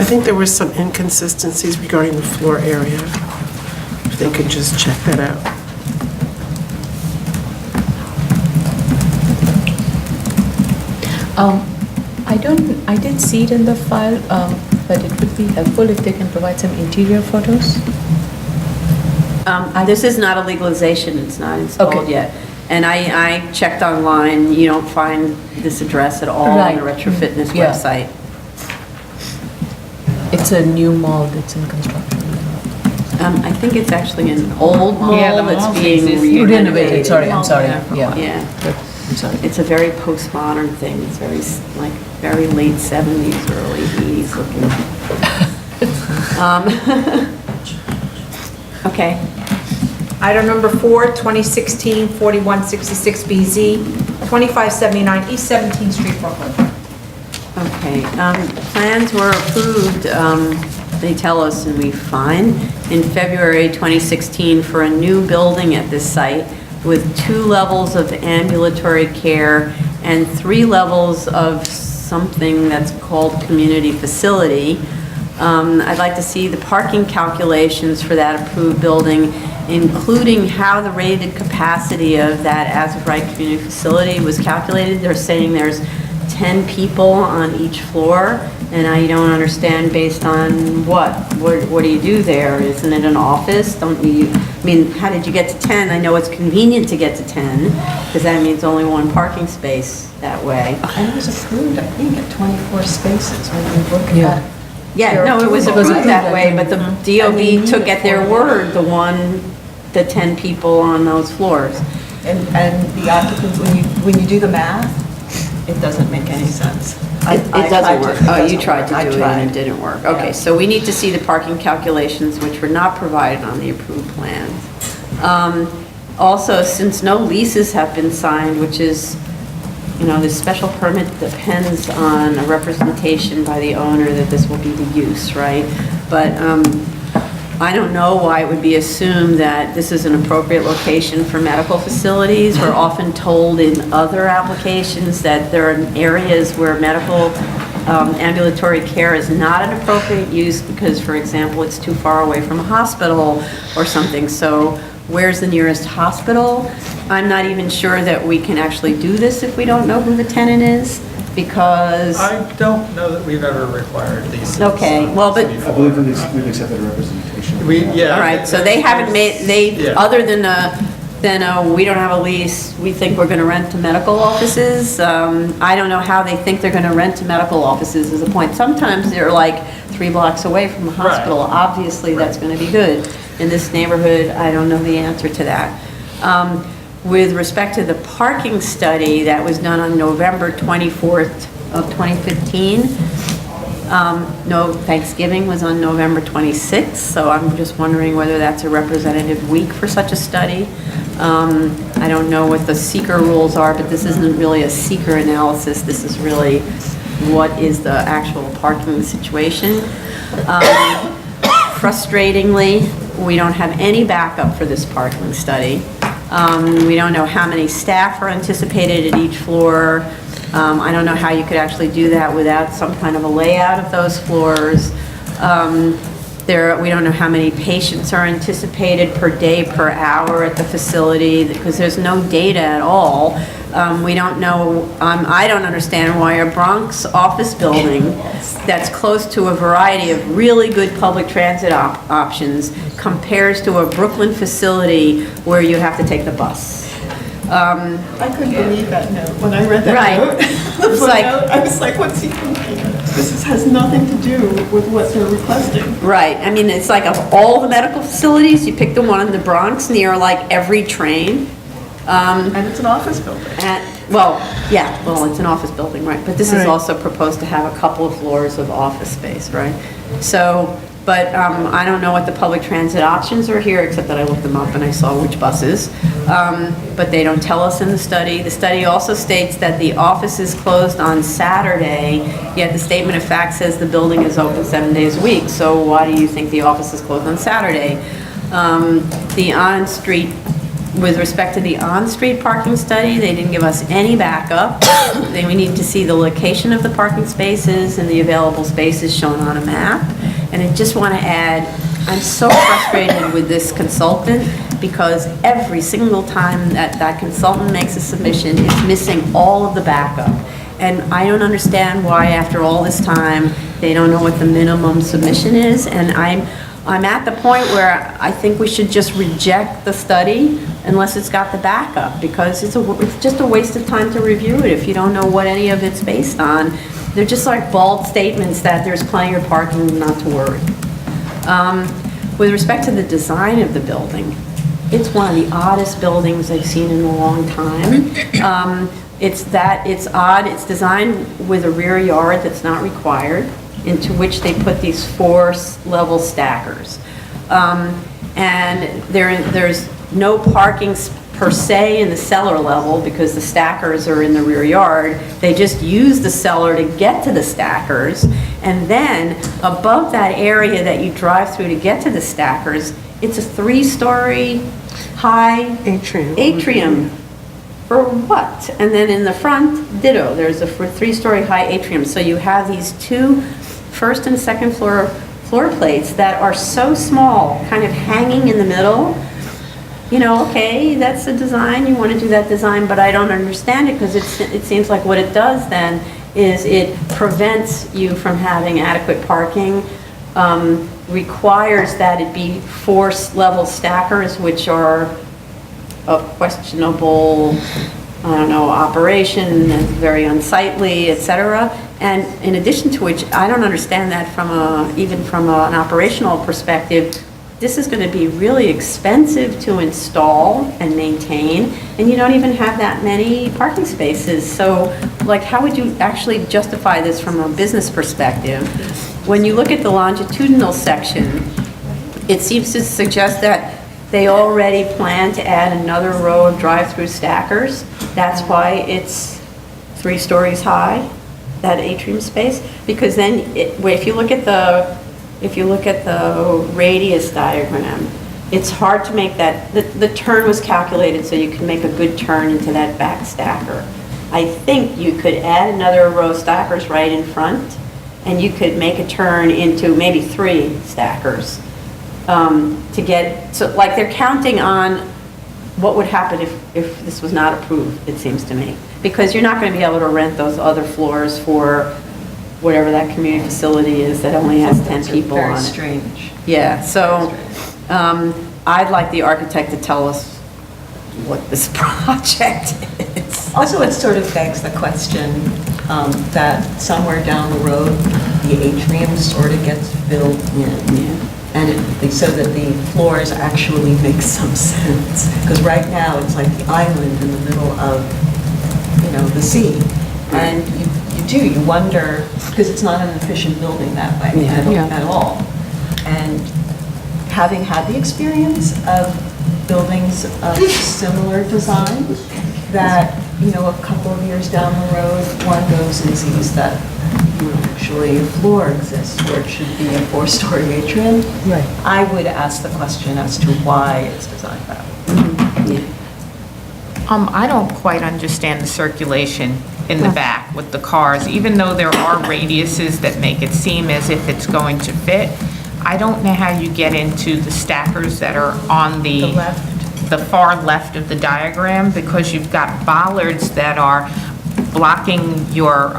I think there were some inconsistencies regarding the floor area. If they could just check that out. I did see it in the file, but it would be helpful if they can provide some interior photos. This is not a legalization, it's not installed Okay. yet. And I checked online, you don't find this address at all on the Right. Retro Fitness Yeah. website. It's a new mall that's in construction. I think it's actually an old mall Yeah, the that's mall's being existing. renovated. Sorry, I'm sorry, yeah. Yeah, I'm sorry. it's a very postmodern thing, it's very, very late 70s, early 80s looking. Okay. Item number 4, 2016-4166BZ, 2579 East 17th Street, Brooklyn. Okay, plans were approved, they tell us, and we find, in February 2016 for a new building at this site with 2 levels of ambulatory care and 3 levels of something that's called community facility. I'd like to see the parking calculations for that approved building, including how the rated capacity of that as-of-right community facility was calculated. They're saying there's 10 people on each floor, and I don't understand based on what? What do you do there? Isn't it an office? Don't you, I mean, how did you get to 10? I know it's convenient to get to 10, because that means only 1 parking space that way. And it was approved, I think, at 24 spaces when we look Yeah. at. Yeah, no, it was approved that way, but the DOB took at their word the 10 people on those floors. And the occupants, when you do the math, it doesn't make any sense. It doesn't work. Oh, you tried to do it and it didn't work. Okay, Yeah. so we need to see the parking calculations, which were not provided on the approved plans. Also, since no leases have been signed, which is, the special permit depends on a representation by the owner that this will be the use, right? But I don't know why it would be assumed that this is an appropriate location for medical facilities. We're often told in other applications that there are areas where medical ambulatory care is not an appropriate use because, for example, it's too far away from a hospital or something. So where's the nearest hospital? I'm not even sure that we can actually do this if we don't know who the tenant is, because, I don't know that we've ever required these. okay, well, but, I believe we've accepted a representation. all right, so they haven't made, Yeah. other than we don't have a lease, we think we're gonna rent to medical offices. I don't know how they think they're gonna rent to medical offices is the point. Sometimes they're like 3 blocks away from a hospital. Right. Obviously, that's gonna be good. In this neighborhood, I don't know the answer to that. With respect to the parking study that was done on November 24th of 2015, no, Thanksgiving was on November 26th, so I'm just wondering whether that's a representative week for such a study. I don't know what the seeker rules are, but this isn't really a seeker analysis. This is really what is the actual parking situation. Frustratingly, we don't have any backup for this parking study. We don't know how many staff are anticipated at each floor. I don't know how you could actually do that without some kind of a layout of those floors. We don't know how many patients are anticipated per day, per hour at the facility, because there's no data at all. We don't know, I don't understand why a Bronx office building that's close to a variety of really good public transit options compares to a Brooklyn facility where you have to take the bus. I couldn't believe that note. When I read that Right. note, the It's like- footnote, I was like, what's he thinking? Has nothing to do with what they're requesting. Right, I mean, it's like of all the medical facilities, you pick the one in the Bronx near like every train. And it's an office building. Well, it's an office building, right, but this is Right. also proposed to have a couple of floors of office space, right? So, but I don't know what the public transit options are here, except that I looked them up and I saw which buses. But they don't tell us in the study. The study also states that the office is closed on Saturday, yet the statement of fact says the building is open 7 days a week. So why do you think the office is closed on Saturday? The on-street, with respect to the on-street parking study, they didn't give us any backup. We need to see the location of the parking spaces and the available spaces shown on a map. And I just want to add, I'm so frustrated with this consultant because every single time that that consultant makes a submission, it's missing all of the backup. And I don't understand why after all this time, they don't know what the minimum submission is. And I'm at the point where I think we should just reject the study unless it's got the backup, because it's just a waste of time to review it if you don't know what any of it's based on. They're just like bald statements that there's plenty of parking, not to worry. With respect to the design of the building, it's one of the oddest buildings I've seen in a long time. It's odd, it's designed with a rear yard that's not required, into which they put these 4-level stackers. And there's no parking per se in the cellar level because the stackers are in the rear yard. They just use the cellar to get to the stackers. And then above that area that you drive through to get to the stackers, it's a 3-story high atrium. For what? And then in the front, ditto, there's a 3-story high atrium. So you have these 2 first and second floor plates that are so small, kind of hanging in the middle. You know, okay, that's the design, you want to do that design, but I don't understand it because it seems like what it does then is it prevents you from having adequate parking, requires that it be 4-level stackers, which are of questionable, I don't know, operation, and very unsightly, et cetera. And in addition to which, I don't understand that even from an operational perspective. This is going to be really expensive to install and maintain, and you don't even have that many parking spaces. So, like, how would you actually justify this from a business perspective? When you look at the longitudinal section, it seems to suggest that they already plan to add another row of drive-through stackers. That's why it's 3 stories high, that atrium space, because then if you look at the radius diagram, it's hard to make that, the turn was calculated so you can make a good turn into that back stacker. I think you could add another row of stackers right in front, and you could make a turn into maybe 3 stackers to get, so like they're counting on what would happen if this was not approved, it seems to me. Because you're not going to be able to rent those other floors for whatever that community facility is that only has 10 people on it. Very strange. Yeah, so I'd like the architect to tell us what this project is. Also, it sort of begs the question that somewhere down the road, the atrium sort of gets filled in. And so that the floors actually make some sense. Because right now, it's like the island in the middle of, the sea. And you wonder, because it's not an efficient building that way at all. And having had the experience of buildings of similar design, that, a couple of years down the road, one goes and sees that actually a floor exists where it should be a 4-story atrium. Right. I would ask the question as to why it's designed that way. I don't quite understand the circulation in the back with the cars, even though there are radiuses that make it seem as if it's going to fit. I don't know how you get into the stackers that are on the far left of the diagram, because you've got bollards that are blocking your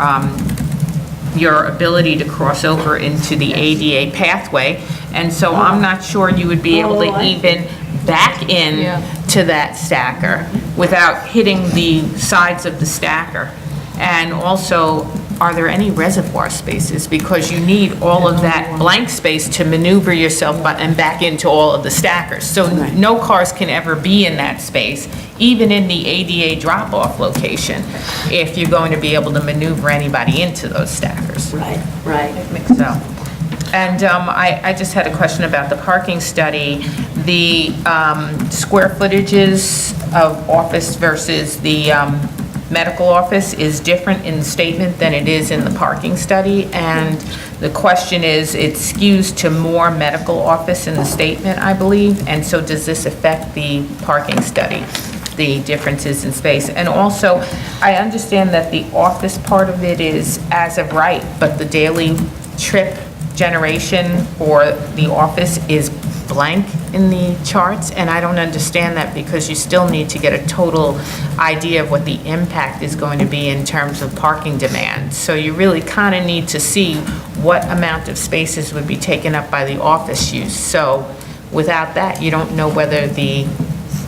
ability to cross over into the ADA pathway. And so I'm not sure you would be able to even back in to that stacker without hitting the sides of the stacker. And also, are there any reservoir spaces? Because you need all of that blank space to maneuver yourself and back into all of the stackers. So no cars can ever be in that space, even in the ADA drop-off location, if you're going to be able to maneuver anybody into those stackers. Right. So, and I just had a question about the parking study. The square footages of office versus the medical office is different in the statement than it is in the parking study. And the question is, it skews to more medical office in the statement, I believe. And so does this affect the parking study, the differences in space? And also, I understand that the office part of it is as of right, but the daily trip generation for the office is blank in the charts, and I don't understand that, because you still need to get a total idea of what the impact is going to be in terms of parking demand. So you really kind of need to see what amount of spaces would be taken up by the office use. So without that, you don't know whether the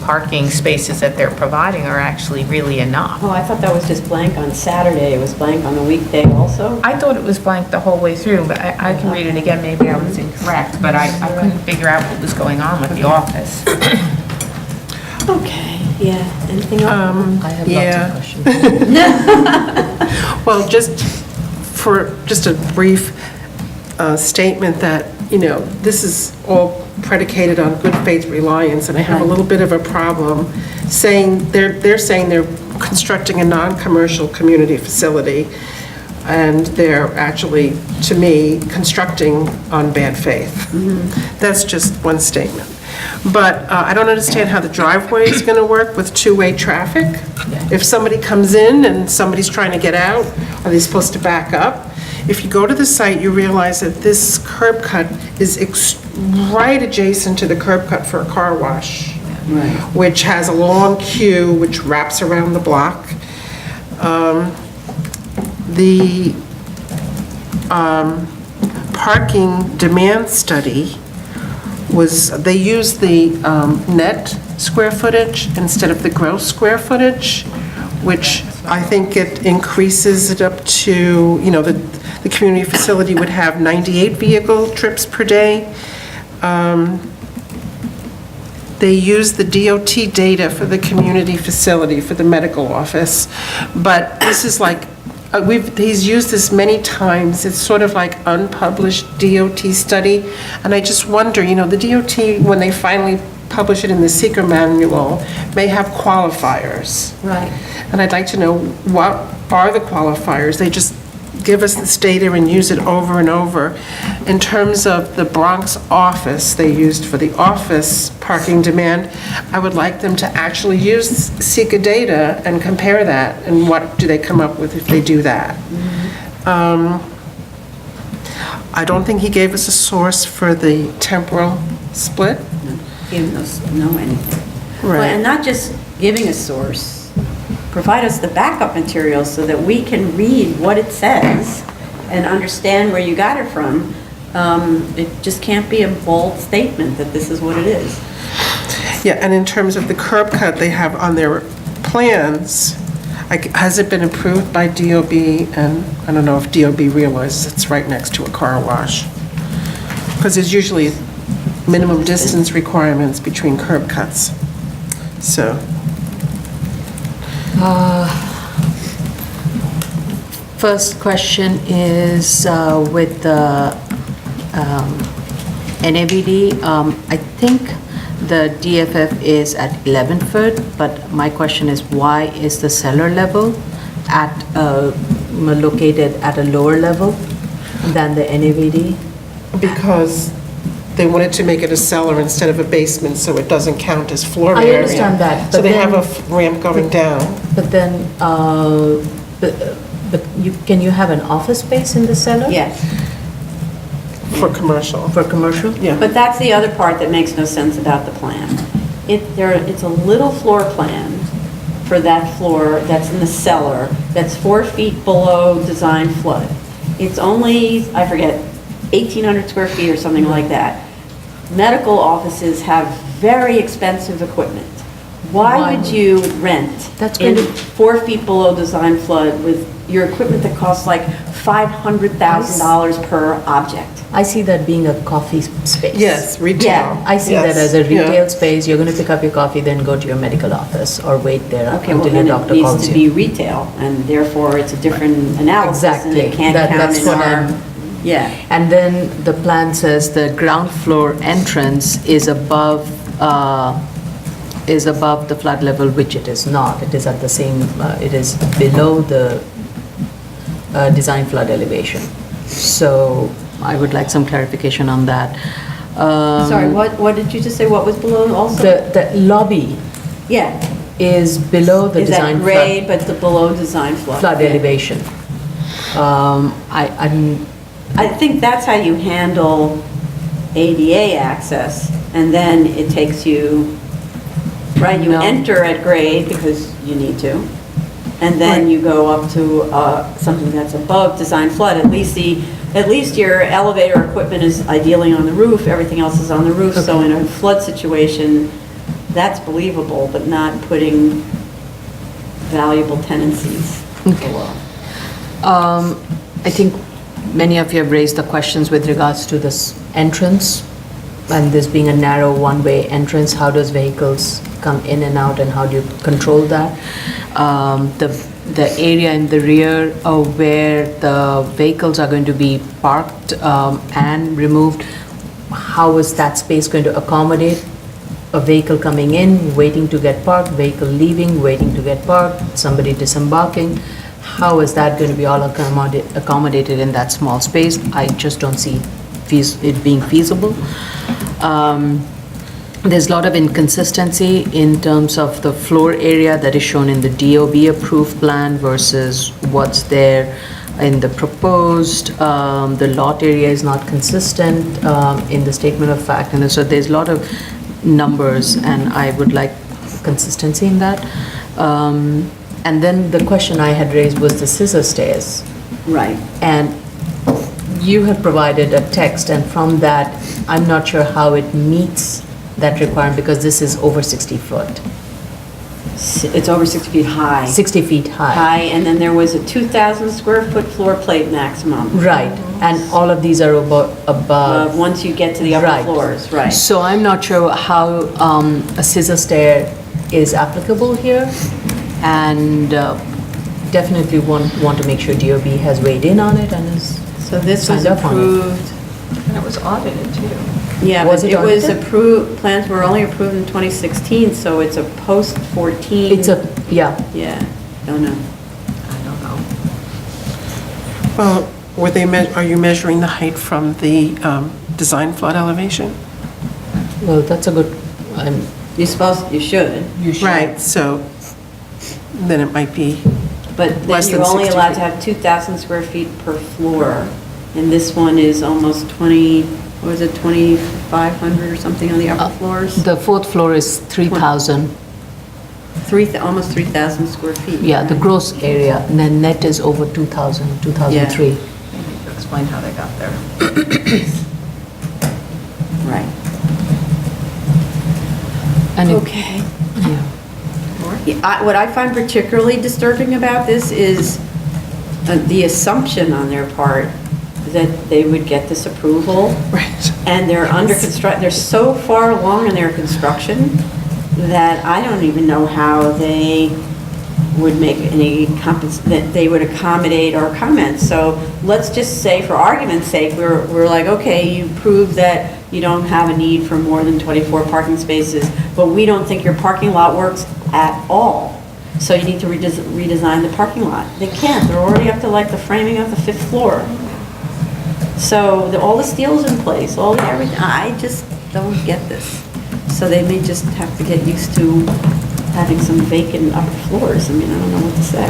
parking spaces that they're providing are actually really enough. Oh, I thought that was just blank on Saturday. It was blank on the weekday also? I thought it was blank the whole way through, but I can read it again, maybe I was incorrect, but I couldn't figure out what was going on with the office. Okay, yeah. Anything else? I have lots of questions. Well, just a brief statement that, this is all predicated on good faith reliance, and I have a little bit of a problem saying, they're saying they're constructing a non-commercial community facility, and they're actually, to me, constructing on bad faith. That's just one statement. But I don't understand how the driveway is going to work with two-way traffic. If somebody comes in and somebody's trying to get out, are they supposed to back up? If you go to the site, you realize that this curb cut is right adjacent to the curb cut for a car wash, which has a long queue which wraps around the block. The parking demand study they used the net square footage instead of the gross square footage, which I think it increases it up to, the community facility would have 98 vehicle trips per day. They use the DOT data for the community facility, for the medical office, but this is like, he's used this many times. It's sort of like unpublished DOT study, and I just wonder, the DOT, when they finally publish it in the seeker manual, may have qualifiers. Right. And I'd like to know, what are the qualifiers? give us this data and use it over and over. In terms of the Bronx office, they used for the office parking demand, I would like them to actually use Sika data and compare that, and what do they come up with if they do that. I don't think he gave us a source for the temporal split. Give us no anything. Right. Well, and not just giving a source, provide us the backup materials so that we can read what it says and understand where you got it from. It just can't be a bold statement that this is what it is. Yeah, and in terms of the curb cut they have on their plans, has it been approved by DOB? And I don't know if DOB realizes it's right next to a car wash. Because there's usually minimum distance requirements between curb cuts. So, First question is with the NABD. I think the DFF is at 11 foot, but my question is, why is the cellar level located at a lower level than the NABD? because they wanted to make it a cellar instead of a basement, so it doesn't count as floor I area. understand that, So but they have then- a ramp going down. But then, can you have an office space in the cellar? Yes. For commercial. For commercial? Yeah. But that's the other part that makes no sense about the plan. It's a little floor plan for that floor that's in the cellar, that's 4 feet below design flood. It's only, I forget, 1,800 square feet or something like that. Medical offices have very expensive equipment. Why would you rent That's in going to- 4 feet below design flood with your equipment that costs like $500,000 per object? I see that being a coffee space. Yes, retail. Yeah, I see Yes, that as a yeah. retail space. You're going to pick up your coffee, then go to your medical office or wait there Okay, well, until your then it doctor needs calls to be you. retail, and therefore it's a different analysis, and it Exactly. can't count That's in what our, I'm- yeah. And then the plan says the ground floor entrance is above the flood level, which it is not. It is at the same, it is below the design flood elevation. So I would like some clarification on that. Sorry, what did you just say, what was below also? The lobby Yeah, is below the is design that grade, but the below design flood? flood Yeah. elevation. I think that's how you handle ADA access, and then it takes you, right, you No. enter at grade because you need to, and then you go up to something that's above design flood. At least your elevator equipment is ideally on the roof, everything else is on the roof, so in a flood situation, that's believable, but not putting valuable tenancies below. I think many of you have raised the questions with regards to this entrance, and this being a narrow one-way entrance. How does vehicles come in and out, and how do you control that? The area in the rear where the vehicles are going to be parked and removed, how is that space going to accommodate a vehicle coming in, waiting to get parked, vehicle leaving, waiting to get parked, somebody disembarking? How is that going to be all accommodated in that small space? I just don't see it being feasible. There's a lot of inconsistency in terms of the floor area that is shown in the DOB approved plan versus what's there in the proposed. The lot area is not consistent in the statement of fact, and so there's a lot of numbers, and I would like consistency in that. And then the question I had raised was the scissor stairs. Right. And you have provided a text, and from that, I'm not sure how it meets that requirement, because this is over 60 foot, It's over 6 feet high. 60 feet high. And then there was a 2,000 square foot floor plate maximum. Right, and all of these are above. Once you get to the upper Right. floors, right. So I'm not sure how a scissor stair is applicable here, and definitely want to make sure DOB has weighed in on it and is So this was signed up on it. approved, And it was audited, too. yeah, Was but it it was audited? approved, plans were only approved in 2016, so it's a post-14. It's a, yeah. Yeah, don't know. I don't know. Well, are you measuring the height from the design flood elevation? Well, that's a good, You should, Right, so then it might be, but then Less than you're only 60 allowed to feet. have 2,000 square feet per floor. And this one is almost 20, what was it, 2,500 or something on the upper floors? the fourth floor is 3,000. Almost 3,000 square feet. Yeah, the gross area, and then net is over 2,000, 2,003. Explain how they got there. Right. And it- Okay. Yeah. What I find particularly disturbing about this is the assumption on their part that they would get this approval. right. And they're so far along in their construction that I don't even know how they would make that they would accommodate our comments. So let's just say, for argument's sake, we're like, okay, you prove that you don't have a need for more than 24 parking spaces, but we don't think your parking lot works at all. So you need to redesign the parking lot. They can't, they're already up to like the framing of the 5th floor. So all the steel's in place, all the everything, I just don't get this. So they may just have to get used to having some vacant upper floors. I mean, I don't know what to say.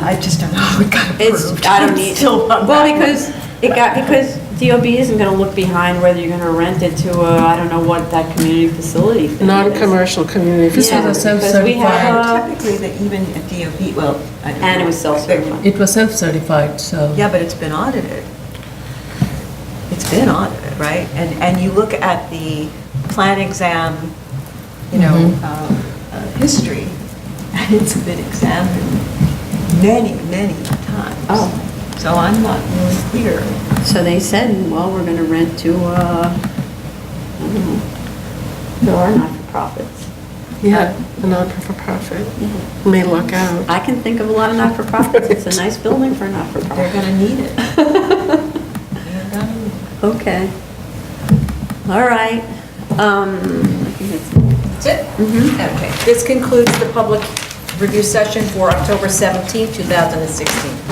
I just don't know how it got approved. I don't need, Still on well, that because DOB isn't gonna look behind whether you're gonna rent it to I don't know what that community facility thing is. Non-commercial community Yeah, facility. because we have, Typically, that even at DOB, well, I don't know. and it was self-certified. It was self-certified, so. Yeah, but it's been audited. It's been audited, right? And you look at the plan exam, history, and it's been examined many, many times. Oh. So I'm not really clear. So they said, well, we're gonna rent to, I don't know, there are not-for-profits. Yeah, a non-for-profit. May luck out. I can think of a lot of not-for-profits. It's a nice building for a not-for-profit. They're gonna need it. They're gonna need it. Okay. All right. I think that's That's it? Okay. This concludes the public review session for October 17, 2016.